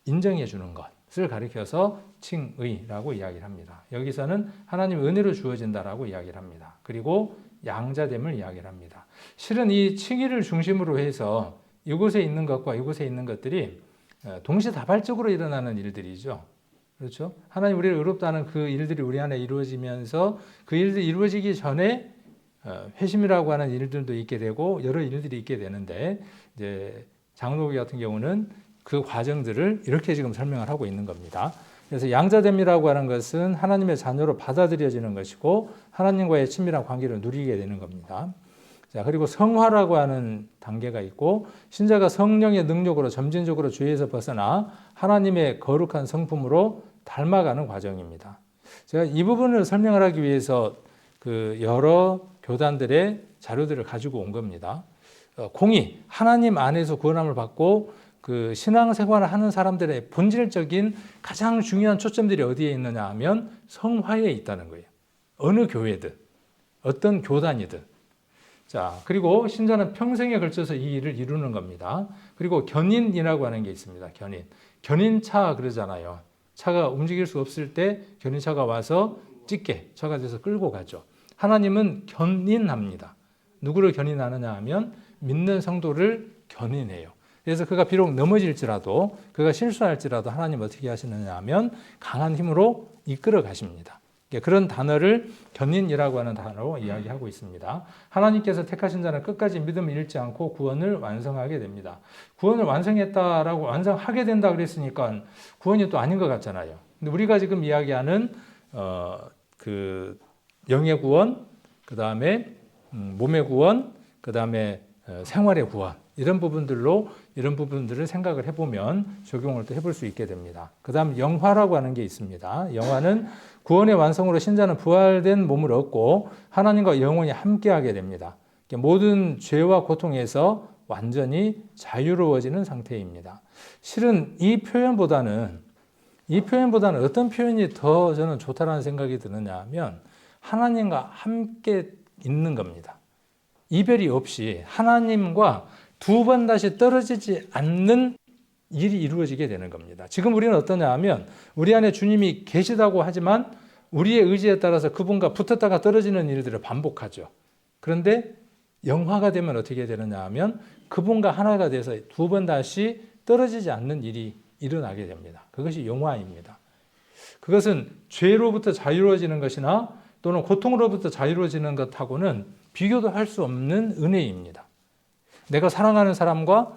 Speaker 1: 인정해 주는 것을 가리켜서 칭의라고 이야기를 합니다. 여기서는 하나님의 은혜로 주어진다라고 이야기를 합니다. 그리고 양자됨을 이야기를 합니다. 실은 이 칭의를 중심으로 해서 이곳에 있는 것과 이곳에 있는 것들이 동시다발적으로 일어나는 일들이죠. 그렇죠? 하나님 우리를 의롭다는 그 일들이 우리 안에 이루어지면서 그 일들이 이루어지기 전에 회심이라고 하는 일들도 있게 되고 여러 일들이 있게 되는데, 이제 장로교 같은 경우는 그 과정들을 이렇게 지금 설명을 하고 있는 겁니다. 그래서 양자됨이라고 하는 것은 하나님의 자녀로 받아들여지는 것이고 하나님과의 친밀한 관계를 누리게 되는 겁니다. 자, 그리고 성화라고 하는 단계가 있고, 신자가 성령의 능력으로 점진적으로 죄에서 벗어나 하나님의 거룩한 성품으로 닮아가는 과정입니다. 제가 이 부분을 설명을 하기 위해서 그 여러 교단들의 자료들을 가지고 온 겁니다. 공의, 하나님 안에서 구원함을 받고 그 신앙생활을 하는 사람들의 본질적인 가장 중요한 초점들이 어디에 있느냐 하면 성화에 있다는 거예요. 어느 교회든, 어떤 교단이든. 자, 그리고 신자는 평생에 걸쳐서 이 일을 이루는 겁니다. 그리고 견인이라고 하는 게 있습니다. 견인차 그러잖아요. 차가 움직일 수 없을 때 견인차가 와서 찢게 차가 돼서 끌고 가죠. 하나님은 견인합니다. 누구를 견인하느냐 하면 믿는 성도를 견인해요. 그래서 그가 비록 넘어질지라도, 그가 실수할지라도 하나님 어떻게 하시느냐 하면 강한 힘으로 이끌어 가십니다. 그런 단어를 견인이라고 하는 단어로 이야기하고 있습니다. 하나님께서 택하신 자는 끝까지 믿음을 잃지 않고 구원을 완성하게 됩니다. 구원을 완성했다라고, 완성하게 된다 그랬으니까 구원이 또 아닌 것 같잖아요. 근데 우리가 지금 이야기하는 그 영의 구원, 그 다음에 몸의 구원, 그 다음에 생활의 구원, 이런 부분들을 생각을 해보면 적용을 또 해볼 수 있게 됩니다. 그 다음 영화라고 하는 게 있습니다. 영화는 구원의 완성으로 신자는 부활된 몸을 얻고 하나님과 영원히 함께하게 됩니다. 모든 죄와 고통에서 완전히 자유로워지는 상태입니다. 실은 이 표현보다는 어떤 표현이 더 저는 좋다라는 생각이 드느냐 하면 하나님과 함께 있는 겁니다. 이별이 없이 하나님과 두 번 다시 떨어지지 않는 일이 이루어지게 되는 겁니다. 지금 우리는 어떠냐 하면 우리 안에 주님이 계시다고 하지만 우리의 의지에 따라서 그분과 붙었다가 떨어지는 일들을 반복하죠. 그런데 영화가 되면 어떻게 되느냐 하면 그분과 하나가 돼서 두 번 다시 떨어지지 않는 일이 일어나게 됩니다. 그것이 영화입니다. 그것은 죄로부터 자유로워지는 것이나 또는 고통으로부터 자유로워지는 것하고는 비교도 할 수 없는 은혜입니다. 내가 사랑하는 사람과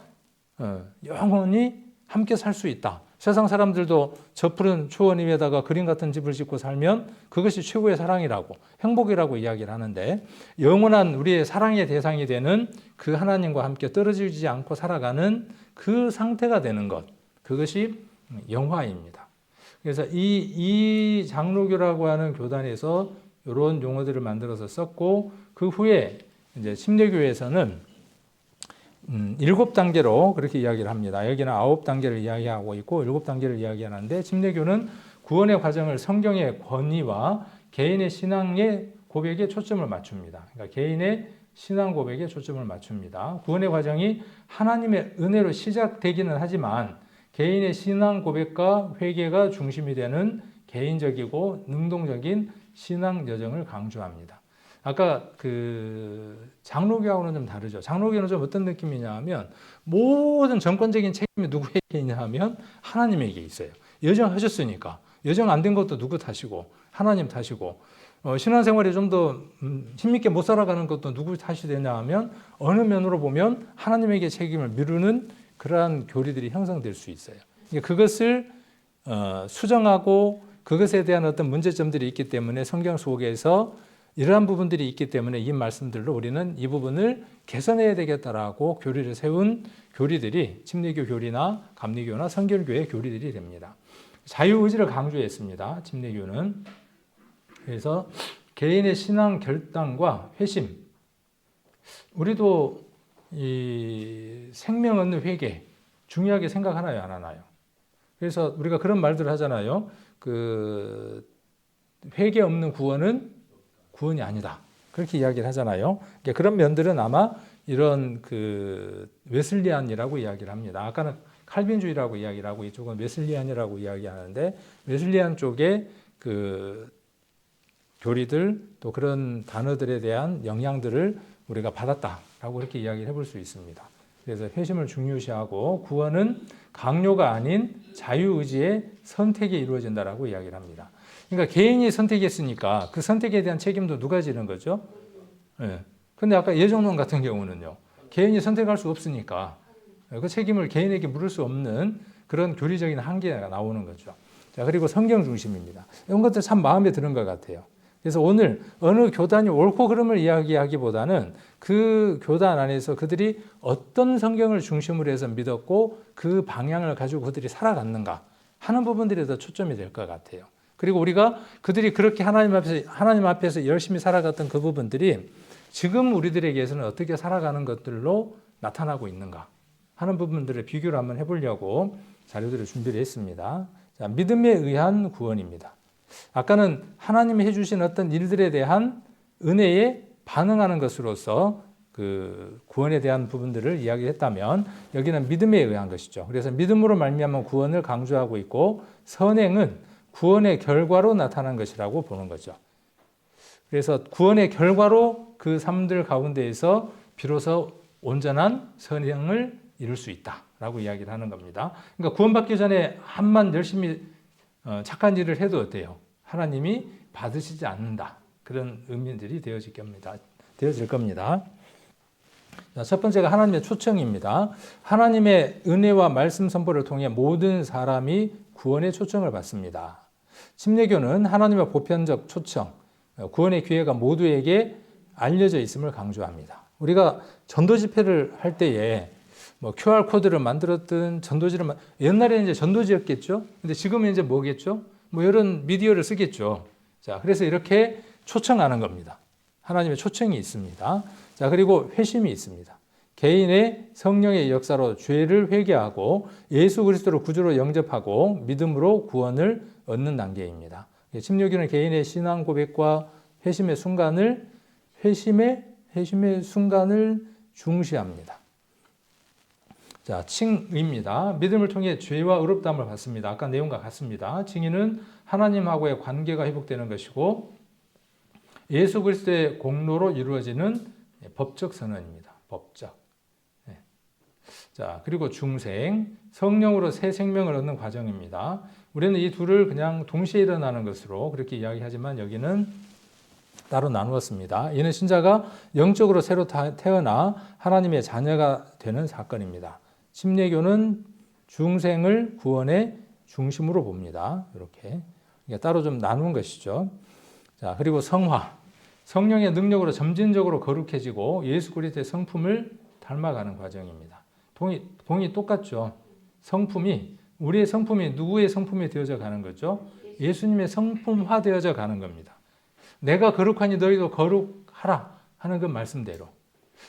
Speaker 1: 영원히 함께 살 수 있다. 세상 사람들도 저 푸른 초원 위에다가 그림 같은 집을 짓고 살면 그것이 최고의 사랑이라고, 행복이라고 이야기를 하는데, 영원한 우리의 사랑의 대상이 되는 그 하나님과 함께 떨어지지 않고 살아가는 그 상태가 되는 것, 그것이 영화입니다. 그래서 이 장로교라고 하는 교단에서 이런 용어들을 만들어서 썼고 그 후에 이제 침례교회에서는 7단계로 그렇게 이야기를 합니다. 여기는 9단계를 이야기하고 있고 7단계를 이야기하는데 침례교는 구원의 과정을 성경의 권위와 개인의 신앙의 고백에 초점을 맞춥니다. 그러니까 개인의 신앙 고백에 초점을 맞춥니다. 구원의 과정이 하나님의 은혜로 시작되기는 하지만 개인의 신앙 고백과 회개가 중심이 되는 개인적이고 능동적인 신앙 여정을 강조합니다. 아까 그 장로교하고는 좀 다르죠. 장로교는 좀 어떤 느낌이냐 하면 모든 정권적인 책임이 누구에게 있냐 하면 하나님에게 있어요. 여정하셨으니까. 여정 안 된 것도 누구 탓이고 하나님 탓이고 신앙생활이 좀 더 힘있게 못 살아가는 것도 누구 탓이 되냐 하면 어느 면으로 보면 하나님에게 책임을 미루는 그러한 교리들이 형성될 수 있어요. 그것을 수정하고 그것에 대한 어떤 문제점들이 있기 때문에 성경 속에서 이러한 부분들이 있기 때문에 이 말씀들로 우리는 이 부분을 개선해야 되겠다라고 교리를 세운 교리들이 침례교 교리나 감리교나 성결교의 교리들이 됩니다. 자유의지를 강조했습니다. 침례교는. 그래서 개인의 신앙 결단과 회심, 우리도 이 생명 얻는 회개 중요하게 생각하나요, 안 하나요? 그래서 우리가 그런 말들을 하잖아요. 그 회개 없는 구원은 구원이 아니다. 그렇게 이야기를 하잖아요. 그러니까 그런 면들은 아마 이런 그 웨슬리안이라고 이야기를 합니다. 아까는 칼빈주의라고 이야기를 하고 이쪽은 웨슬리안이라고 이야기하는데 웨슬리안 쪽에 그 교리들 또 그런 단어들에 대한 영향들을 우리가 받았다라고 그렇게 이야기를 해볼 수 있습니다. 그래서 회심을 중요시하고 구원은 강요가 아닌 자유의지의 선택에 이루어진다라고 이야기를 합니다. 그러니까 개인이 선택했으니까 그 선택에 대한 책임도 누가 지는 거죠? 네. 근데 아까 예정론 같은 경우는요. 개인이 선택할 수 없으니까 그 책임을 개인에게 물을 수 없는 그런 교리적인 한계가 나오는 거죠. 자, 그리고 성경 중심입니다. 이런 것들 참 마음에 드는 것 같아요. 그래서 오늘 어느 교단이 옳고 그름을 이야기하기보다는 그 교단 안에서 그들이 어떤 성경을 중심으로 해서 믿었고 그 방향을 가지고 그들이 살아갔는가 하는 부분들이 더 초점이 될 것 같아요. 그리고 우리가 그들이 그렇게 하나님 앞에서 열심히 살아갔던 그 부분들이 지금 우리들에게서는 어떻게 살아가는 것들로 나타나고 있는가 하는 부분들을 비교를 한번 해보려고 자료들을 준비를 했습니다. 자, 믿음에 의한 구원입니다. 아까는 하나님이 해주신 어떤 일들에 대한 은혜에 반응하는 것으로서 그 구원에 대한 부분들을 이야기했다면 여기는 믿음에 의한 것이죠. 그래서 믿음으로 말미암은 구원을 강조하고 있고 선행은 구원의 결과로 나타난 것이라고 보는 거죠. 그래서 구원의 결과로 그 삶들 가운데에서 비로소 온전한 선행을 이룰 수 있다라고 이야기를 하는 겁니다. 그러니까 구원받기 전에 한만 열심히 착한 일을 해도 어때요? 하나님이 받으시지 않는다. 그런 의미들이 되어질 겁니다. 자, 첫 번째가 하나님의 초청입니다. 하나님의 은혜와 말씀 선포를 통해 모든 사람이 구원의 초청을 받습니다. 침례교는 하나님의 보편적 초청, 구원의 기회가 모두에게 알려져 있음을 강조합니다. 우리가 전도 집회를 할 때에 뭐 QR코드를 만들었든 옛날에는 이제 전도지였겠죠. 근데 지금은 이제 뭐겠죠? 뭐 이런 미디어를 쓰겠죠. 자, 그래서 이렇게 초청하는 겁니다. 하나님의 초청이 있습니다. 자, 그리고 회심이 있습니다. 개인의 성령의 역사로 죄를 회개하고 예수 그리스도를 구주로 영접하고 믿음으로 구원을 얻는 단계입니다. 침례교는 개인의 신앙 고백과 회심의 순간을 중시합니다. 자, 칭의입니다. 믿음을 통해 죄와 의롭다함을 받습니다. 아까 내용과 같습니다. 칭의는 하나님하고의 관계가 회복되는 것이고 예수 그리스도의 공로로 이루어지는 법적 선언입니다. 법적. 네. 자, 그리고 중생, 성령으로 새 생명을 얻는 과정입니다. 우리는 이 둘을 그냥 동시에 일어나는 것으로 그렇게 이야기하지만 여기는 따로 나누었습니다. 이는 신자가 영적으로 새로 태어나 하나님의 자녀가 되는 사건입니다. 침례교는 중생을 구원의 중심으로 봅니다. 이렇게 따로 좀 나눈 것이죠. 자, 그리고 성화, 성령의 능력으로 점진적으로 거룩해지고 예수 그리스도의 성품을 닮아가는 과정입니다. 동이 똑같죠. 우리의 성품이 누구의 성품이 되어져 가는 거죠? 예수님의 성품화 되어져 가는 겁니다. 내가 거룩하니 너희도 거룩하라 하는 그 말씀대로.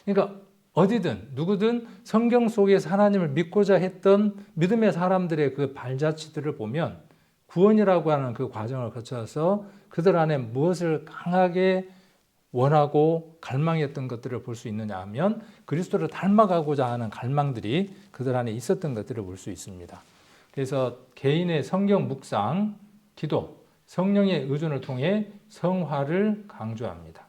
Speaker 1: 그러니까 어디든 누구든 성경 속에서 하나님을 믿고자 했던 믿음의 사람들의 그 발자취들을 보면 구원이라고 하는 그 과정을 거쳐서 그들 안에 무엇을 강하게 원하고 갈망했던 것들을 볼 수 있느냐 하면 그리스도를 닮아가고자 하는 갈망들이 그들 안에 있었던 것들을 볼 수 있습니다. 그래서 개인의 성경 묵상, 기도, 성령의 의존을 통해 성화를 강조합니다.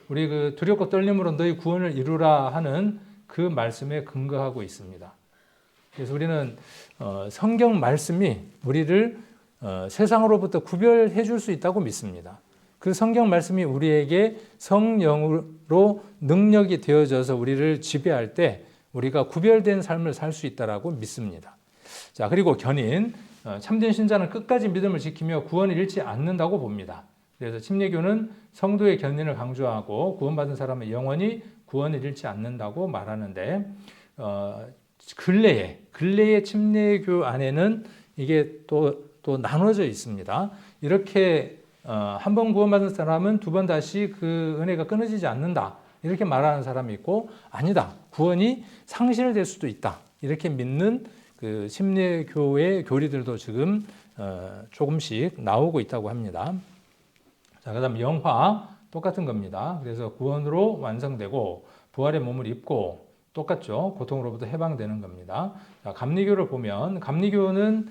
Speaker 1: 우리 그 두렵고 떨림으로 너희 구원을 이루라 하는 그 말씀에 근거하고 있습니다. 그래서 우리는 성경 말씀이 우리를 세상으로부터 구별해 줄 수 있다고 믿습니다. 그 성경 말씀이 우리에게 성령으로 능력이 되어져서 우리를 지배할 때 우리가 구별된 삶을 살 수 있다고 믿습니다. 자, 그리고 견인, 참된 신자는 끝까지 믿음을 지키며 구원을 잃지 않는다고 봅니다. 그래서 침례교는 성도의 견인을 강조하고 구원받은 사람은 영원히 구원을 잃지 않는다고 말하는데 근래의 침례교 안에는 이게 또 나눠져 있습니다. 이렇게 한 번 구원받은 사람은 두 번 다시 그 은혜가 끊어지지 않는다. 이렇게 말하는 사람이 있고 아니다. 구원이 상실될 수도 있다. 이렇게 믿는 그 침례교의 교리들도 지금 조금씩 나오고 있다고 합니다. 자, 그다음 영화 똑같은 겁니다. 그래서 구원으로 완성되고 부활의 몸을 입고 똑같죠. 고통으로부터 해방되는 겁니다. 자, 감리교를 보면 감리교는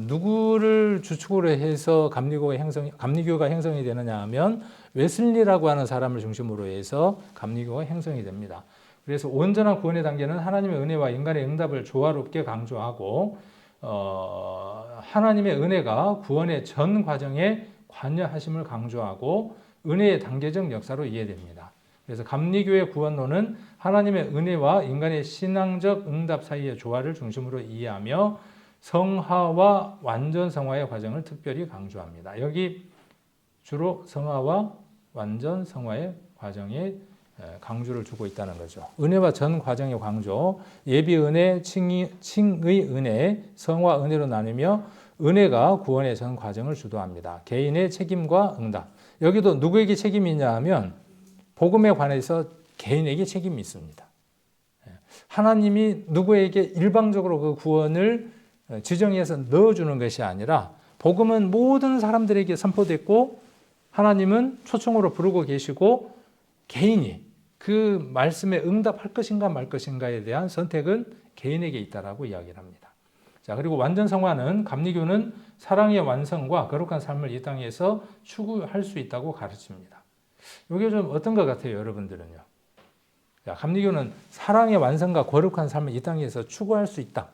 Speaker 1: 누구를 주축으로 해서 감리교가 형성이 되느냐 하면 웨슬리라고 하는 사람을 중심으로 해서 감리교가 형성이 됩니다. 그래서 온전한 구원의 단계는 하나님의 은혜와 인간의 응답을 조화롭게 강조하고 하나님의 은혜가 구원의 전 과정에 관여하심을 강조하고 은혜의 단계적 역사로 이해됩니다. 그래서 감리교의 구원론은 하나님의 은혜와 인간의 신앙적 응답 사이의 조화를 중심으로 이해하며 성화와 완전 성화의 과정을 특별히 강조합니다. 여기 주로 성화와 완전 성화의 과정에 강조를 주고 있다는 거죠. 은혜와 전 과정의 강조, 예비 은혜, 칭의 은혜, 성화 은혜로 나누며 은혜가 구원의 전 과정을 주도합니다. 개인의 책임과 응답. 여기도 누구에게 책임이 있냐 하면 복음에 관해서 개인에게 책임이 있습니다. 하나님이 누구에게 일방적으로 그 구원을 지정해서 넣어주는 것이 아니라 복음은 모든 사람들에게 선포됐고 하나님은 초청으로 부르고 계시고 개인이 그 말씀에 응답할 것인가 말 것인가에 대한 선택은 개인에게 있다라고 이야기를 합니다. 자, 그리고 완전 성화는 감리교는 사랑의 완성과 거룩한 삶을 이 땅에서 추구할 수 있다고 가르칩니다. 이게 좀 어떤 것 같아요, 여러분들은요? 자, 감리교는 사랑의 완성과 거룩한 삶을 이 땅에서 추구할 수 있다.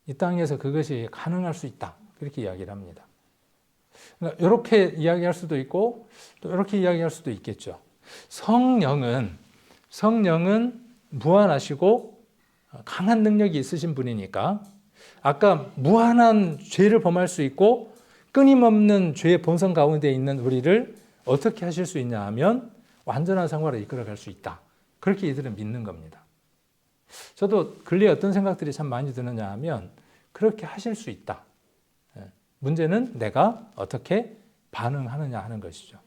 Speaker 1: 이 땅에서 그것이 가능할 수 있다. 그렇게 이야기를 합니다. 그러니까 이렇게 이야기할 수도 있고 또 이렇게 이야기할 수도 있겠죠. 성령은 무한하시고 강한 능력이 있으신 분이니까 아까 무한한 죄를 범할 수 있고 끊임없는 죄의 본성 가운데 있는 우리를 어떻게 하실 수 있냐 하면 완전한 생활을 이끌어갈 수 있다. 그렇게 이들은 믿는 겁니다. 저도 근래에 어떤 생각들이 참 많이 드느냐 하면 그렇게 하실 수 있다. 문제는 내가 어떻게 반응하느냐 하는 것이죠.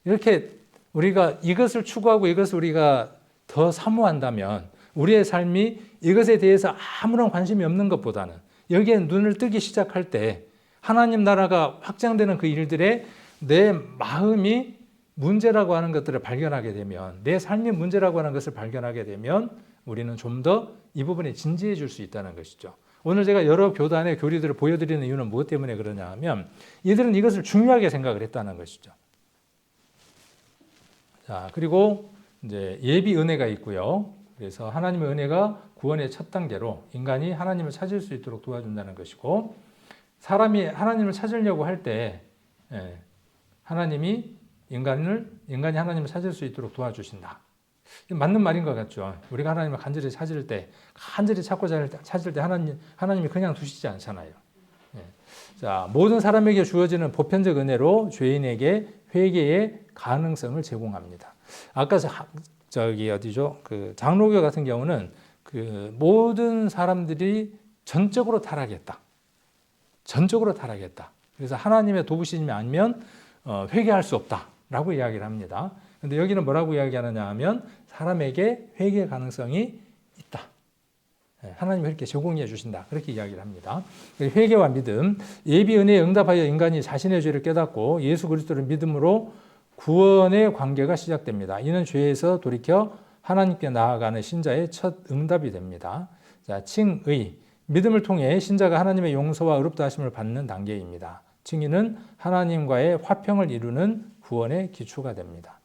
Speaker 1: 이렇게 우리가 이것을 추구하고 이것을 우리가 더 사모한다면 우리의 삶이 이것에 대해서 아무런 관심이 없는 것보다는 여기에 눈을 뜨기 시작할 때 하나님 나라가 확장되는 그 일들에 내 마음이 문제라고 하는 것들을 발견하게 되면 내 삶이 문제라고 하는 것을 발견하게 되면 우리는 좀 더 이 부분에 진지해질 수 있다는 것이죠. 오늘 제가 여러 교단의 교리들을 보여드리는 이유는 무엇 때문에 그러냐 하면 이들은 이것을 중요하게 생각을 했다는 것이죠. 자, 그리고 이제 예비 은혜가 있고요. 그래서 하나님의 은혜가 구원의 첫 단계로 인간이 하나님을 찾을 수 있도록 도와준다는 것이고 사람이 하나님을 찾으려고 할 때 하나님이 인간이 하나님을 찾을 수 있도록 도와주신다. 맞는 말인 것 같죠. 우리가 하나님을 간절히 찾을 때, 간절히 찾을 때 하나님이 그냥 두시지 않잖아요. 자, 모든 사람에게 주어지는 보편적 은혜로 죄인에게 회개의 가능성을 제공합니다. 아까 그 장로교 같은 경우는 그 모든 사람들이 전적으로 타락했다. 그래서 하나님의 도우심이 아니면 회개할 수 없다라고 이야기를 합니다. 그런데 여기는 뭐라고 이야기하느냐 하면 사람에게 회개 가능성이 있다. 하나님이 그렇게 제공해 주신다. 그렇게 이야기를 합니다. 회개와 믿음, 예비 은혜에 응답하여 인간이 자신의 죄를 깨닫고 예수 그리스도를 믿음으로 구원의 관계가 시작됩니다. 이는 죄에서 돌이켜 하나님께 나아가는 신자의 첫 응답이 됩니다. 자, 칭의, 믿음을 통해 신자가 하나님의 용서와 의롭다 하심을 받는 단계입니다. 칭의는 하나님과의 화평을 이루는 구원의 기초가 됩니다.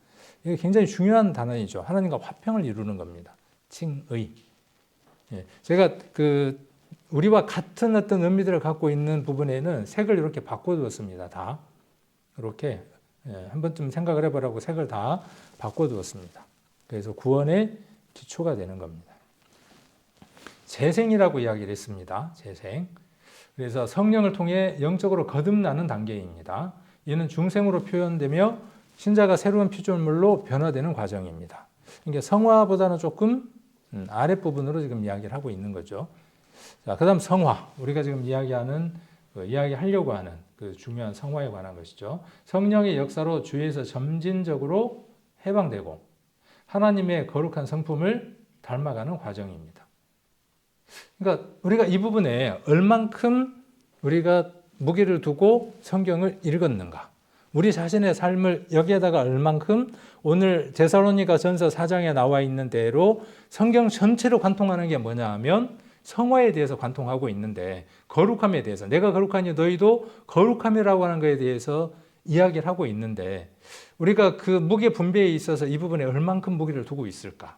Speaker 1: 이게 굉장히 중요한 단어이죠. 하나님과 화평을 이루는 겁니다. 칭의. 제가 우리와 같은 어떤 의미들을 갖고 있는 부분에는 색을 이렇게 바꿔두었습니다. 다 이렇게 한 번쯤 생각을 해보라고 색을 다 바꿔두었습니다. 그래서 구원의 기초가 되는 겁니다. 재생이라고 이야기를 했습니다. 재생. 그래서 성령을 통해 영적으로 거듭나는 단계입니다. 이는 중생으로 표현되며 신자가 새로운 피조물로 변화되는 과정입니다. 그러니까 성화보다는 조금 아랫부분으로 지금 이야기를 하고 있는 거죠. 자, 그 다음 성화. 우리가 지금 이야기하려고 하는 그 중요한 성화에 관한 것이죠. 성령의 역사로 죄에서 점진적으로 해방되고 하나님의 거룩한 성품을 닮아가는 과정입니다. 그러니까 우리가 이 부분에 얼만큼 우리가 무게를 두고 성경을 읽었는가, 우리 자신의 삶을 여기에다가 얼만큼 오늘 데살로니가 전서 4장에 나와 있는 대로 성경 전체로 관통하는 게 뭐냐 하면 성화에 대해서 관통하고 있는데, 거룩함에 대해서, 내가 거룩하니 너희도 거룩함이라고 하는 것에 대해서 이야기를 하고 있는데, 우리가 그 무게 분배에 있어서 이 부분에 얼만큼 무게를 두고 있을까?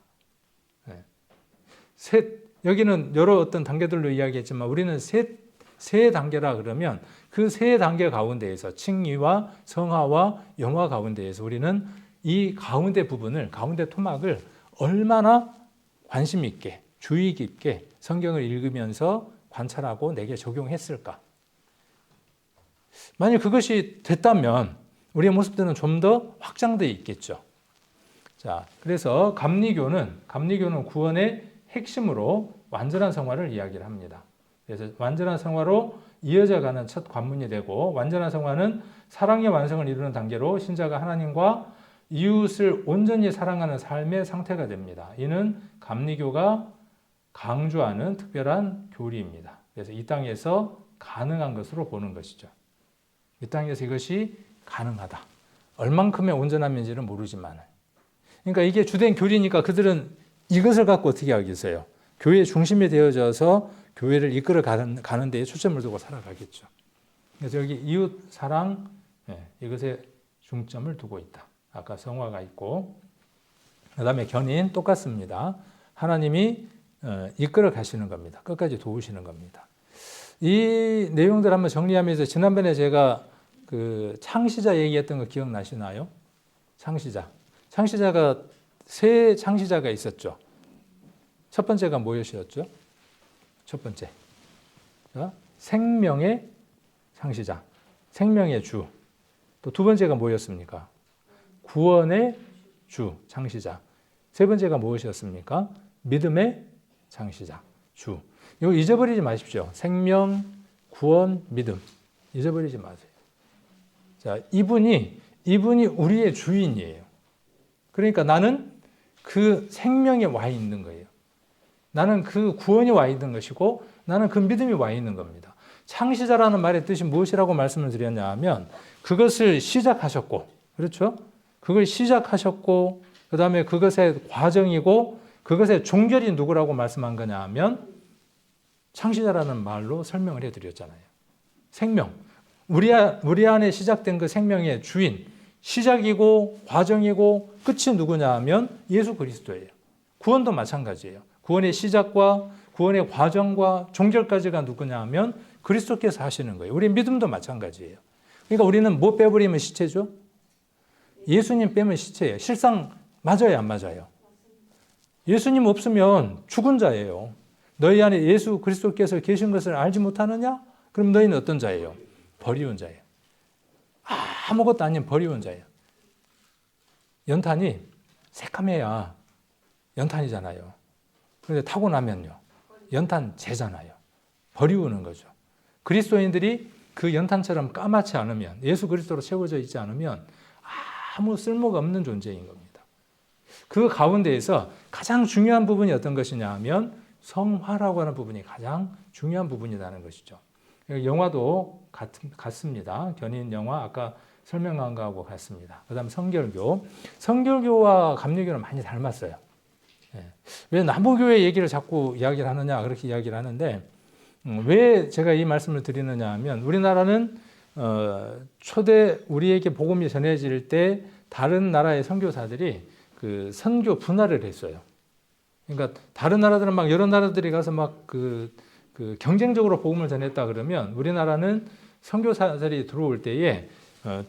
Speaker 1: 여기는 여러 어떤 단계들로 이야기했지만 우리는 세 단계라 그러면 그 세 단계 가운데에서 칭의와 성화와 영화 가운데에서 우리는 이 가운데 부분을, 가운데 토막을 얼마나 관심 있게, 주의 깊게 성경을 읽으면서 관찰하고 내게 적용했을까? 만약 그것이 됐다면 우리의 모습들은 좀 더 확장되어 있겠죠. 자, 그래서 감리교는 구원의 핵심으로 완전한 성화를 이야기를 합니다. 그래서 완전한 성화로 이어져 가는 첫 관문이 되고, 완전한 성화는 사랑의 완성을 이루는 단계로 신자가 하나님과 이웃을 온전히 사랑하는 삶의 상태가 됩니다. 이는 감리교가 강조하는 특별한 교리입니다. 그래서 이 땅에서 가능한 것으로 보는 것이죠. 이 땅에서 이것이 가능하다. 얼만큼의 온전함인지는 모르지만, 그러니까 이게 주된 교리니까 그들은 이것을 갖고 어떻게 하겠어요? 교회의 중심이 되어져서 교회를 이끌어 가는 데에 초점을 두고 살아가겠죠. 그래서 여기 이웃 사랑, 이것에 중점을 두고 있다. 아까 성화가 있고, 그 다음에 견인 똑같습니다. 하나님이 이끌어 가시는 겁니다. 끝까지 도우시는 겁니다. 이 내용들 한번 정리하면서, 지난번에 제가 그 창시자 얘기했던 거 기억나시나요? 창시자가 세 창시자가 있었죠. 첫 번째가 무엇이었죠? 첫 번째, 생명의 창시자, 생명의 주. 또 두 번째가 뭐였습니까? 구원의 주, 창시자. 세 번째가 무엇이었습니까? 믿음의 창시자, 주. 이거 잊어버리지 마십시오. 생명, 구원, 믿음. 잊어버리지 마세요. 자, 이분이 우리의 주인이에요. 그러니까 나는 그 생명에 와 있는 거예요. 나는 그 구원이 와 있는 것이고, 나는 그 믿음이 와 있는 겁니다. 창시자라는 말의 뜻이 무엇이라고 말씀을 드렸냐 하면, 그것을 시작하셨고, 그렇죠? 그걸 시작하셨고, 그 다음에 그것의 과정이고, 그것의 종결이 누구라고 말씀한 거냐 하면, 창시자라는 말로 설명을 해드렸잖아요. 생명. 우리 안에 시작된 그 생명의 주인, 시작이고 과정이고 끝이 누구냐 하면 예수 그리스도예요. 구원도 마찬가지예요. 구원의 시작과 구원의 과정과 종결까지가 누구냐 하면 그리스도께서 하시는 거예요. 우리 믿음도 마찬가지예요. 그러니까 우리는 뭐 빼버리면 시체죠? 예수님 빼면 시체예요. 실상 맞아요, 안 맞아요? 예수님 없으면 죽은 자예요. 너희 안에 예수 그리스도께서 계신 것을 알지 못하느냐? 그럼 너희는 어떤 자예요? 버리운 자예요. 아무것도 아닌 버리운 자예요. 연탄이 새카매야 연탄이잖아요. 그런데 타고 나면요, 연탄 재잖아요. 버리우는 거죠. 그리스도인들이 그 연탄처럼 까맣지 않으면, 예수 그리스도로 채워져 있지 않으면 아무 쓸모가 없는 존재인 겁니다. 그 가운데에서 가장 중요한 부분이 어떤 것이냐 하면 성화라고 하는 부분이 가장 중요한 부분이라는 것이죠. 영화도 같습니다. 견인 영화 아까 설명한 거하고 같습니다. 그 다음 성결교. 성결교와 감리교는 많이 닮았어요. 왜 남부교회 얘기를 자꾸 이야기를 하느냐 그렇게 이야기를 하는데, 왜 제가 이 말씀을 드리느냐 하면 우리나라는 초대 우리에게 복음이 전해질 때 다른 나라의 선교사들이 그 선교 분할을 했어요. 그러니까 다른 나라들은 막 여러 나라들이 가서 막 그 경쟁적으로 복음을 전했다 그러면 우리나라는 선교사들이 들어올 때에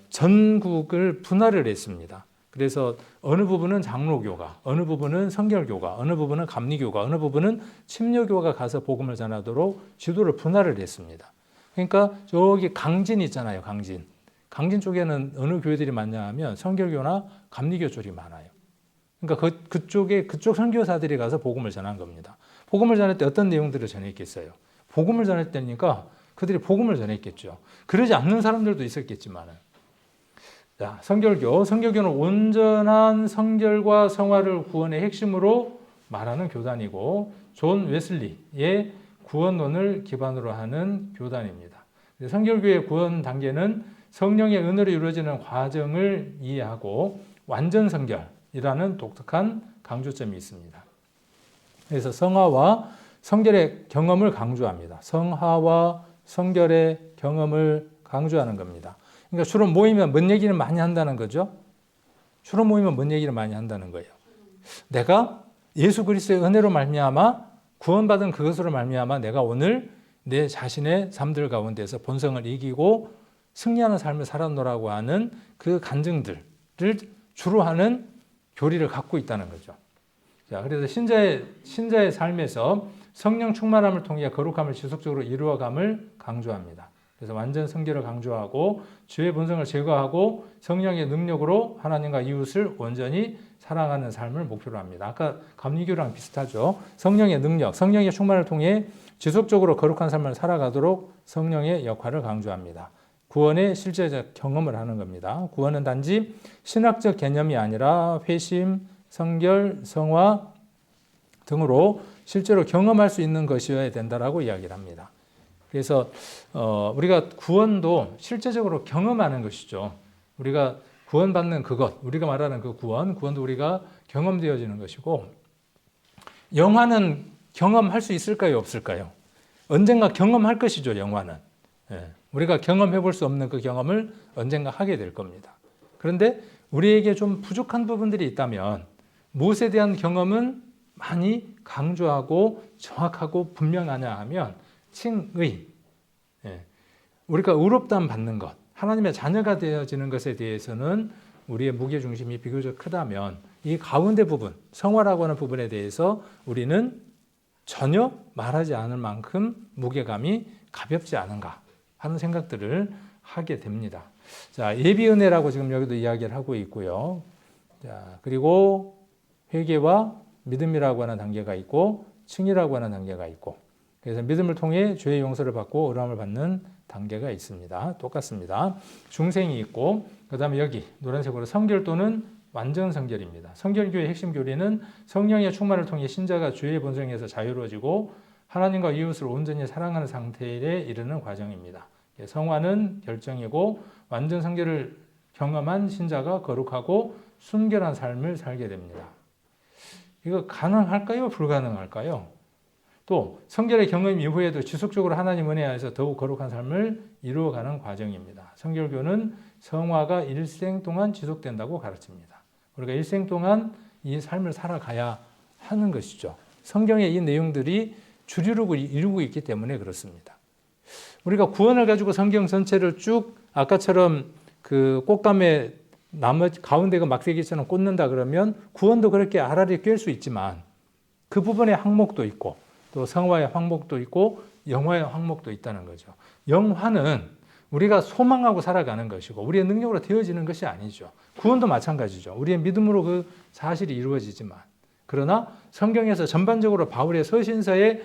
Speaker 1: 전국을 분할을 했습니다. 그래서 어느 부분은 장로교가, 어느 부분은 성결교가, 어느 부분은 감리교가, 어느 부분은 침례교가 가서 복음을 전하도록 지도를 분할을 했습니다. 그러니까 저기 강진 있잖아요, 강진. 강진 쪽에는 어느 교회들이 많냐 하면 성결교나 감리교 쪽이 많아요. 그러니까 그쪽 선교사들이 가서 복음을 전한 겁니다. 복음을 전할 때 어떤 내용들을 전했겠어요? 복음을 전할 때니까 그들이 복음을 전했겠죠. 그러지 않는 사람들도 있었겠지만은. 자, 성결교는 온전한 성결과 성화를 구원의 핵심으로 말하는 교단이고 존 웨슬리의 구원론을 기반으로 하는 교단입니다. 성결교의 구원 단계는 성령의 은혜로 이루어지는 과정을 이해하고 완전 성결이라는 독특한 강조점이 있습니다. 그래서 성화와 성결의 경험을 강조합니다. 성화와 성결의 경험을 강조하는 겁니다. 그러니까 주로 모이면 뭔 얘기를 많이 한다는 거죠? 주로 모이면 뭔 얘기를 많이 한다는 거예요? 내가 예수 그리스도의 은혜로 말미암아 구원받은 그것으로 말미암아 내가 오늘 내 자신의 삶들 가운데서 본성을 이기고 승리하는 삶을 살았노라고 하는 그 간증들을 주로 하는 교리를 갖고 있다는 거죠. 자, 그래서 신자의 삶에서 성령 충만함을 통해 거룩함을 지속적으로 이루어감을 강조합니다. 그래서 완전 성결을 강조하고 죄의 본성을 제거하고 성령의 능력으로 하나님과 이웃을 온전히 사랑하는 삶을 목표로 합니다. 아까 감리교랑 비슷하죠. 성령의 능력, 성령의 충만을 통해 지속적으로 거룩한 삶을 살아가도록 성령의 역할을 강조합니다. 구원의 실제적 경험을 하는 겁니다. 구원은 단지 신학적 개념이 아니라 회심, 성결, 성화 등으로 실제로 경험할 수 있는 것이어야 된다라고 이야기를 합니다. 그래서 우리가 구원도 실제적으로 경험하는 것이죠. 우리가 구원받는 그것, 우리가 말하는 그 구원도 우리가 경험되어지는 것이고, 영화는 경험할 수 있을까요, 없을까요? 언젠가 경험할 것이죠, 영화는. 우리가 경험해 볼 수 없는 그 경험을 언젠가 하게 될 겁니다. 그런데 우리에게 좀 부족한 부분들이 있다면 무엇에 대한 경험은 많이 강조하고 정확하고 분명하냐 하면 칭의, 우리가 의롭다함 받는 것, 하나님의 자녀가 되어지는 것에 대해서는 우리의 무게중심이 비교적 크다면 이 가운데 부분, 성화라고 하는 부분에 대해서 우리는 전혀 말하지 않을 만큼 무게감이 가볍지 않은가 하는 생각들을 하게 됩니다. 자, 예비은혜라고 지금 여기도 이야기를 하고 있고요. 자, 그리고 회개와 믿음이라고 하는 단계가 있고 칭의라고 하는 단계가 있고, 그래서 믿음을 통해 죄의 용서를 받고 의로움을 받는 단계가 있습니다. 똑같습니다. 중생이 있고, 그 다음에 여기 노란색으로 성결 또는 완전 성결입니다. 성결교의 핵심 교리는 성령의 충만을 통해 신자가 죄의 본성에서 자유로워지고 하나님과 이웃을 온전히 사랑하는 상태에 이르는 과정입니다. 성화는 결정이고 완전 성결을 경험한 신자가 거룩하고 순결한 삶을 살게 됩니다. 이거 가능할까요? 불가능할까요? 또 성결의 경험 이후에도 지속적으로 하나님 은혜 안에서 더욱 거룩한 삶을 이루어가는 과정입니다. 성결교는 성화가 일생 동안 지속된다고 가르칩니다. 우리가 일생 동안 이 삶을 살아가야 하는 것이죠. 성경의 이 내용들이 주류를 이루고 있기 때문에 그렇습니다. 우리가 구원을 가지고 성경 전체를 쭉 아까처럼 그 꽃감에 나머지 가운데가 막대기처럼 꽂는다 그러면 구원도 그렇게 알알이 꿰을 수 있지만 그 부분에 항목도 있고 또 성화의 항목도 있고 영화의 항목도 있다는 거죠. 영화는 우리가 소망하고 살아가는 것이고 우리의 능력으로 되어지는 것이 아니죠. 구원도 마찬가지죠. 우리의 믿음으로 그 사실이 이루어지지만 그러나 성경에서 전반적으로 바울의 서신서의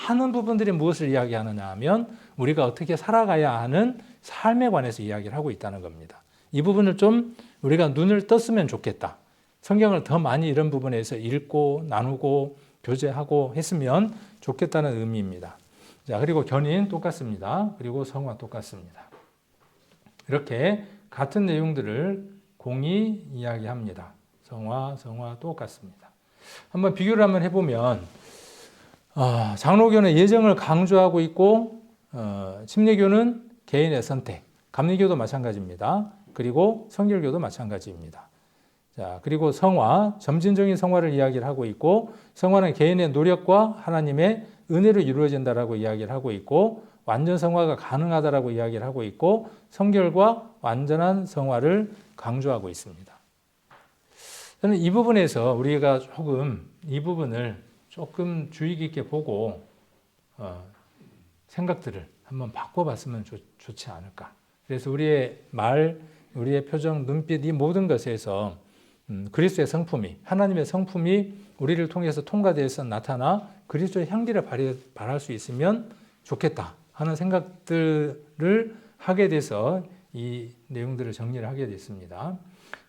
Speaker 1: 많은 부분들이 무엇을 이야기하느냐 하면 우리가 어떻게 살아가야 하는 삶에 관해서 이야기를 하고 있다는 겁니다. 이 부분을 좀 우리가 눈을 떴으면 좋겠다. 성경을 더 많이 이런 부분에서 읽고 나누고 교제하고 했으면 좋겠다는 의미입니다. 자, 그리고 견인 똑같습니다. 그리고 성화 똑같습니다. 이렇게 같은 내용들을 공히 이야기합니다. 성화 똑같습니다. 한번 비교를 한번 해보면 장로교는 예정을 강조하고 있고 침례교는 개인의 선택, 감리교도 마찬가지입니다. 그리고 성결교도 마찬가지입니다. 자, 그리고 성화, 점진적인 성화를 이야기를 하고 있고 성화는 개인의 노력과 하나님의 은혜로 이루어진다라고 이야기를 하고 있고 완전 성화가 가능하다라고 이야기를 하고 있고 성결과 완전한 성화를 강조하고 있습니다. 저는 이 부분에서 우리가 이 부분을 조금 주의 깊게 보고 생각들을 한번 바꿔봤으면 좋지 않을까. 그래서 우리의 말, 우리의 표정, 눈빛 이 모든 것에서 그리스도의 성품이, 하나님의 성품이 우리를 통해서 통과되어서 나타나 그리스도의 향기를 발할 수 있으면 좋겠다 하는 생각들을 하게 돼서 이 내용들을 정리를 하게 됐습니다.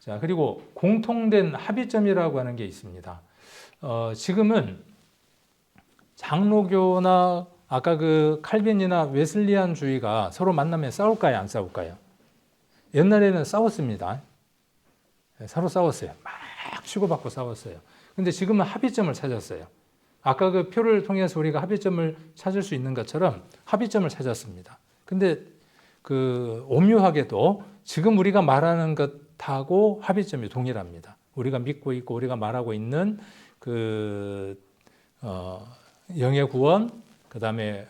Speaker 1: 자, 그리고 공통된 합의점이라고 하는 게 있습니다. 지금은 장로교나 아까 그 칼빈이나 웨슬리안주의가 서로 만나면 싸울까요? 안 싸울까요? 옛날에는 싸웠습니다. 서로 싸웠어요. 막 치고받고 싸웠어요. 근데 지금은 합의점을 찾았어요. 아까 그 표를 통해서 우리가 합의점을 찾을 수 있는 것처럼 합의점을 찾았습니다. 근데 그 오묘하게도 지금 우리가 말하는 것하고 합의점이 동일합니다. 우리가 믿고 있고 우리가 말하고 있는 영의 구원, 그 다음에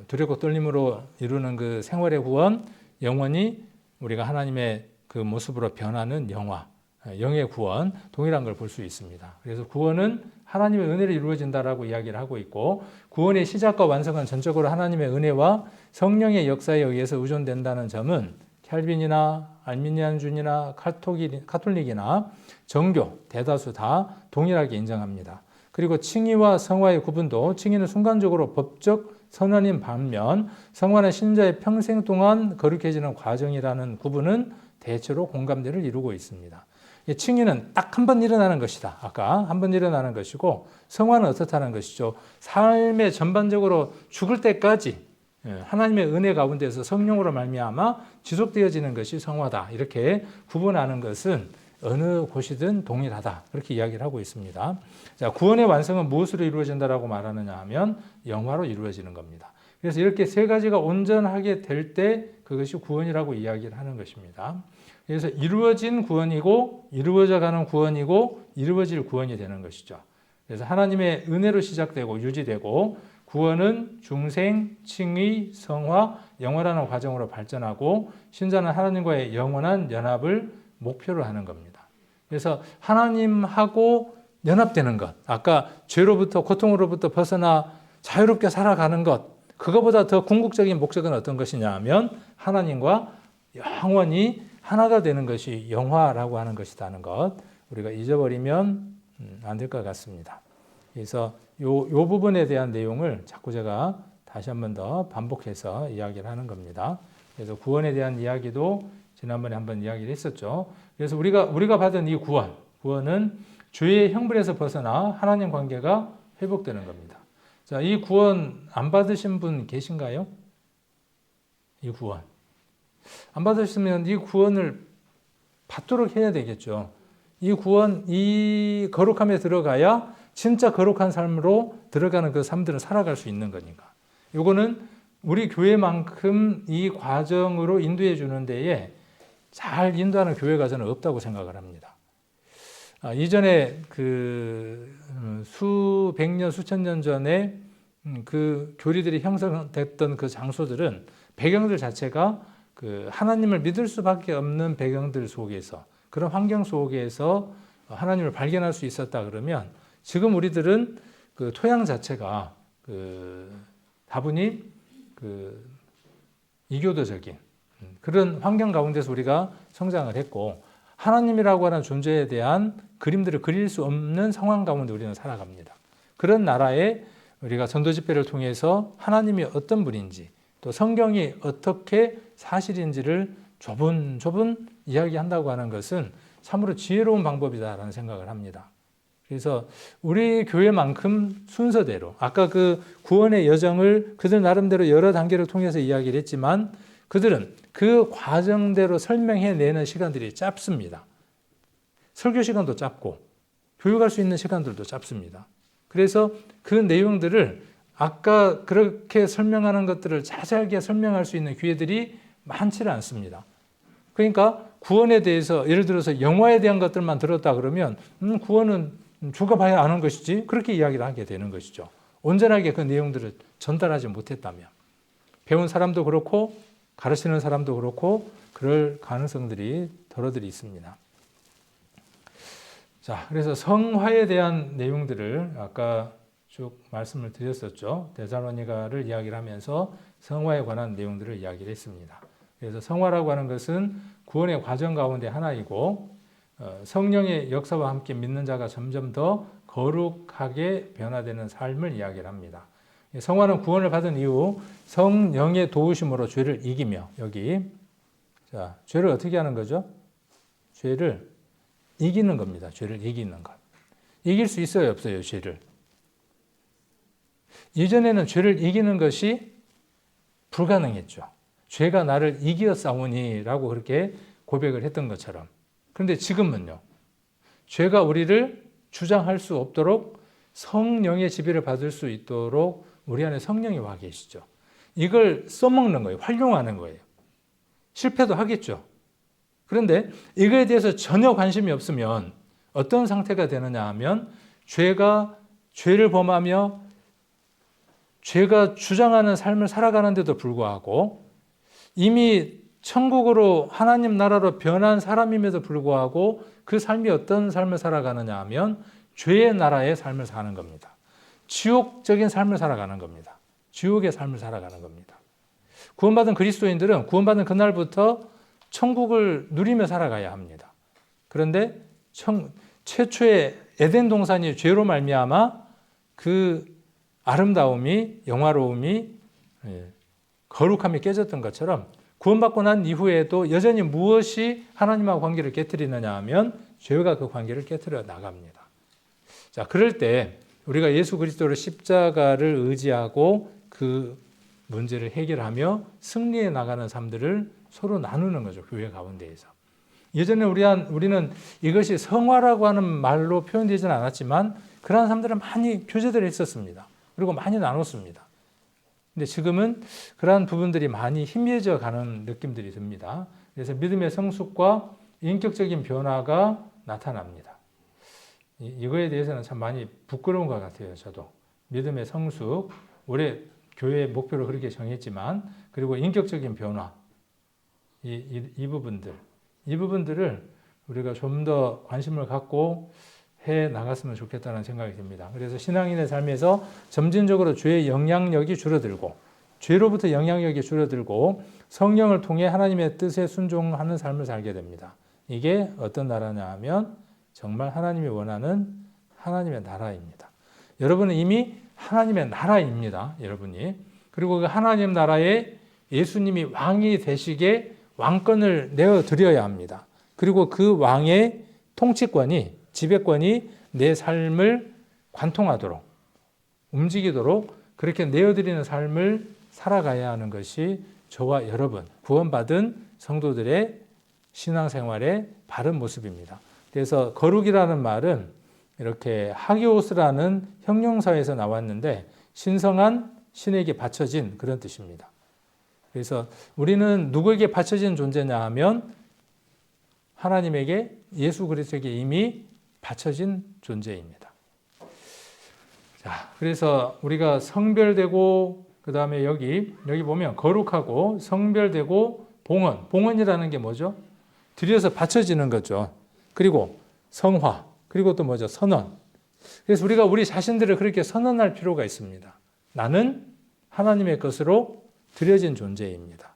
Speaker 1: 두렵고 떨림으로 이루는 그 생활의 구원, 영원히 우리가 하나님의 그 모습으로 변하는 영의 구원, 동일한 걸 볼 수 있습니다. 그래서 구원은 하나님의 은혜로 이루어진다라고 이야기를 하고 있고 구원의 시작과 완성은 전적으로 하나님의 은혜와 성령의 역사에 의해서 의존된다는 점은 캘빈이나 알미니안주의나 카톨릭이나 정교, 대다수 다 동일하게 인정합니다. 그리고 칭의와 성화의 구분도 칭의는 순간적으로 법적 선언인 반면 성화는 신자의 평생 동안 거룩해지는 과정이라는 구분은 대체로 공감대를 이루고 있습니다. 칭의는 딱 한 번 일어나는 것이다. 아까 한 번 일어나는 것이고 성화는 어떻다는 것이죠. 삶의 전반적으로 죽을 때까지 하나님의 은혜 가운데서 성령으로 말미암아 지속되어지는 것이 성화다. 이렇게 구분하는 것은 어느 곳이든 동일하다. 그렇게 이야기를 하고 있습니다. 자, 구원의 완성은 무엇으로 이루어진다라고 말하느냐 하면 영화로 이루어지는 겁니다. 그래서 이렇게 세 가지가 온전하게 될 때 그것이 구원이라고 이야기를 하는 것입니다. 그래서 이루어진 구원이고 이루어져 가는 구원이고 이루어질 구원이 되는 것이죠. 그래서 하나님의 은혜로 시작되고 유지되고 구원은 중생, 칭의, 성화, 영원하는 과정으로 발전하고 신자는 하나님과의 영원한 연합을 목표로 하는 겁니다. 그래서 하나님하고 연합되는 것, 아까 죄로부터 고통으로부터 벗어나 자유롭게 살아가는 것, 그거보다 더 궁극적인 목적은 어떤 것이냐 하면 하나님과 영원히 하나가 되는 것이 영화라고 하는 것이라는 것, 우리가 잊어버리면 안 될 것 같습니다. 그래서 요 부분에 대한 내용을 자꾸 제가 다시 한 번 더 반복해서 이야기를 하는 겁니다. 그래서 구원에 대한 이야기도 지난번에 한번 이야기를 했었죠. 그래서 우리가 받은 이 구원은 죄의 형벌에서 벗어나 하나님 관계가 회복되는 겁니다. 자, 이 구원 안 받으신 분 계신가요? 이 구원. 안 받으시면 이 구원을 받도록 해야 되겠죠. 이 구원, 이 거룩함에 들어가야 진짜 거룩한 삶으로 들어가는 그 삶들을 살아갈 수 있는 거니까. 요거는 우리 교회만큼 이 과정으로 인도해 주는 데에 잘 인도하는 교회가 저는 없다고 생각을 합니다. 이전에 그 수백 년, 수천 년 전에 그 교리들이 형성됐던 그 장소들은 배경들 자체가 그 하나님을 믿을 수밖에 없는 배경들 속에서 그런 환경 속에서 하나님을 발견할 수 있었다 그러면 지금 우리들은 그 토양 자체가 그 다분히 그 이교도적인 그런 환경 가운데서 우리가 성장을 했고 하나님이라고 하는 존재에 대한 그림들을 그릴 수 없는 상황 가운데 우리는 살아갑니다. 그런 나라에 우리가 전도 집회를 통해서 하나님이 어떤 분인지 또 성경이 어떻게 사실인지를 조분 이야기한다고 하는 것은 참으로 지혜로운 방법이다라는 생각을 합니다. 그래서 우리 교회만큼 순서대로 아까 그 구원의 여정을 그들 나름대로 여러 단계를 통해서 이야기를 했지만 그들은 그 과정대로 설명해내는 시간들이 짧습니다. 설교 시간도 짧고 교육할 수 있는 시간들도 짧습니다. 그래서 그 내용들을 아까 그렇게 설명하는 것들을 자세하게 설명할 수 있는 기회들이 많지는 않습니다. 그러니까 구원에 대해서 예를 들어서 영화에 대한 것들만 들었다 그러면 구원은 죽어봐야 아는 것이지 그렇게 이야기를 하게 되는 것이죠. 온전하게 그 내용들을 전달하지 못했다면 배운 사람도 그렇고 가르치는 사람도 그렇고 그럴 가능성들이 더러들이 있습니다. 자, 그래서 성화에 대한 내용들을 아까 쭉 말씀을 드렸었죠. 데살로니가를 이야기를 하면서 성화에 관한 내용들을 이야기를 했습니다. 그래서 성화라고 하는 것은 구원의 과정 가운데 하나이고 성령의 역사와 함께 믿는 자가 점점 더 거룩하게 변화되는 삶을 이야기를 합니다. 성화는 구원을 받은 이후 성령의 도우심으로 죄를 이기며 여기 자, 죄를 어떻게 하는 거죠? 죄를 이기는 겁니다. 죄를 이기는 것. 이길 수 있어요, 없어요, 죄를? 이전에는 죄를 이기는 것이 불가능했죠. 죄가 나를 이기었사오니라고 그렇게 고백을 했던 것처럼. 그런데 지금은요. 죄가 우리를 주장할 수 없도록 성령의 지배를 받을 수 있도록 우리 안에 성령이 와 계시죠. 이걸 써먹는 거예요. 활용하는 거예요. 실패도 하겠죠. 그런데 이거에 대해서 전혀 관심이 없으면 어떤 상태가 되느냐 하면 죄를 범하며 죄가 주장하는 삶을 살아가는데도 불구하고 이미 천국으로 하나님 나라로 변한 사람임에도 불구하고 그 삶이 어떤 삶을 살아가느냐 하면 죄의 나라의 삶을 사는 겁니다. 지옥적인 삶을 살아가는 겁니다. 지옥의 삶을 살아가는 겁니다. 구원받은 그리스도인들은 구원받은 그날부터 천국을 누리며 살아가야 합니다. 그런데 최초의 에덴 동산이 죄로 말미암아 그 아름다움이 영화로움이 거룩함이 깨졌던 것처럼 구원받고 난 이후에도 여전히 무엇이 하나님과 관계를 깨트리느냐 하면 죄가 그 관계를 깨트려 나갑니다. 자, 그럴 때 우리가 예수 그리스도를 십자가를 의지하고 그 문제를 해결하며 승리해 나가는 삶들을 서로 나누는 거죠. 교회 가운데에서. 예전에 우리는 이것이 성화라고 하는 말로 표현되지는 않았지만 그러한 사람들은 많이 교제들을 했었습니다. 그리고 많이 나눴습니다. 근데 지금은 그러한 부분들이 많이 희미해져 가는 느낌들이 듭니다. 그래서 믿음의 성숙과 인격적인 변화가 나타납니다. 이거에 대해서는 참 많이 부끄러운 것 같아요. 저도 믿음의 성숙, 올해 교회의 목표로 그렇게 정했지만 그리고 인격적인 변화 이 부분들을 우리가 좀 더 관심을 갖고 해 나갔으면 좋겠다는 생각이 듭니다. 그래서 신앙인의 삶에서 점진적으로 죄의 영향력이 줄어들고 죄로부터 영향력이 줄어들고 성령을 통해 하나님의 뜻에 순종하는 삶을 살게 됩니다. 이게 어떤 나라냐 하면 정말 하나님이 원하는 하나님의 나라입니다. 여러분은 이미 하나님의 나라입니다. 여러분이. 그리고 그 하나님 나라에 예수님이 왕이 되시게 왕권을 내어드려야 합니다. 그리고 그 왕의 통치권이 지배권이 내 삶을 관통하도록 움직이도록 그렇게 내어드리는 삶을 살아가야 하는 것이 저와 여러분 구원받은 성도들의 신앙생활의 바른 모습입니다. 그래서 거룩이라는 말은 이렇게 하기오스라는 형용사에서 나왔는데 신성한 신에게 바쳐진 그런 뜻입니다. 그래서 우리는 누구에게 바쳐진 존재냐 하면 하나님에게 예수 그리스도에게 이미 바쳐진 존재입니다. 자, 그래서 우리가 성별되고 그 다음에 여기 보면 거룩하고 성별되고 봉헌이라는 게 뭐죠? 들여서 바쳐지는 거죠. 그리고 성화, 그리고 또 뭐죠? 선언. 그래서 우리가 우리 자신들을 그렇게 선언할 필요가 있습니다. 나는 하나님의 것으로 드려진 존재입니다.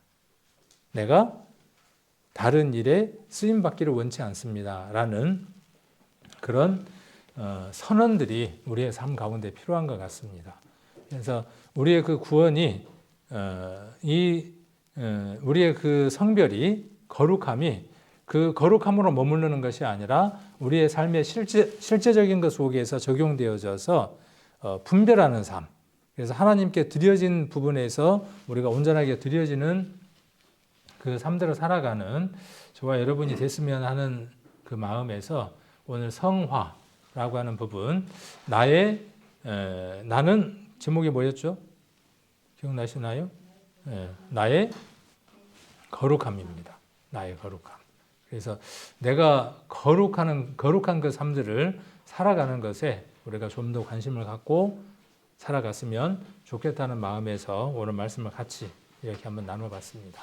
Speaker 1: 내가 다른 일에 쓰임 받기를 원치 않습니다라는 그런 선언들이 우리의 삶 가운데 필요한 것 같습니다. 그래서 우리의 그 구원이 우리의 그 성별이 거룩함이 그 거룩함으로 머무르는 것이 아니라 우리의 삶의 실제적인 것 속에서 적용되어져서 분별하는 삶. 그래서 하나님께 드려진 부분에서 우리가 온전하게 드려지는 그 삶대로 살아가는 저와 여러분이 됐으면 하는 그 마음에서 오늘 성화라고 하는 부분, 나는 제목이 뭐였죠? 기억나시나요? 나의 거룩함입니다. 나의 거룩함. 그래서 내가 거룩한 그 삶들을 살아가는 것에 우리가 좀 더 관심을 갖고 살아갔으면 좋겠다는 마음에서 오늘 말씀을 같이 이렇게 한번 나눠봤습니다.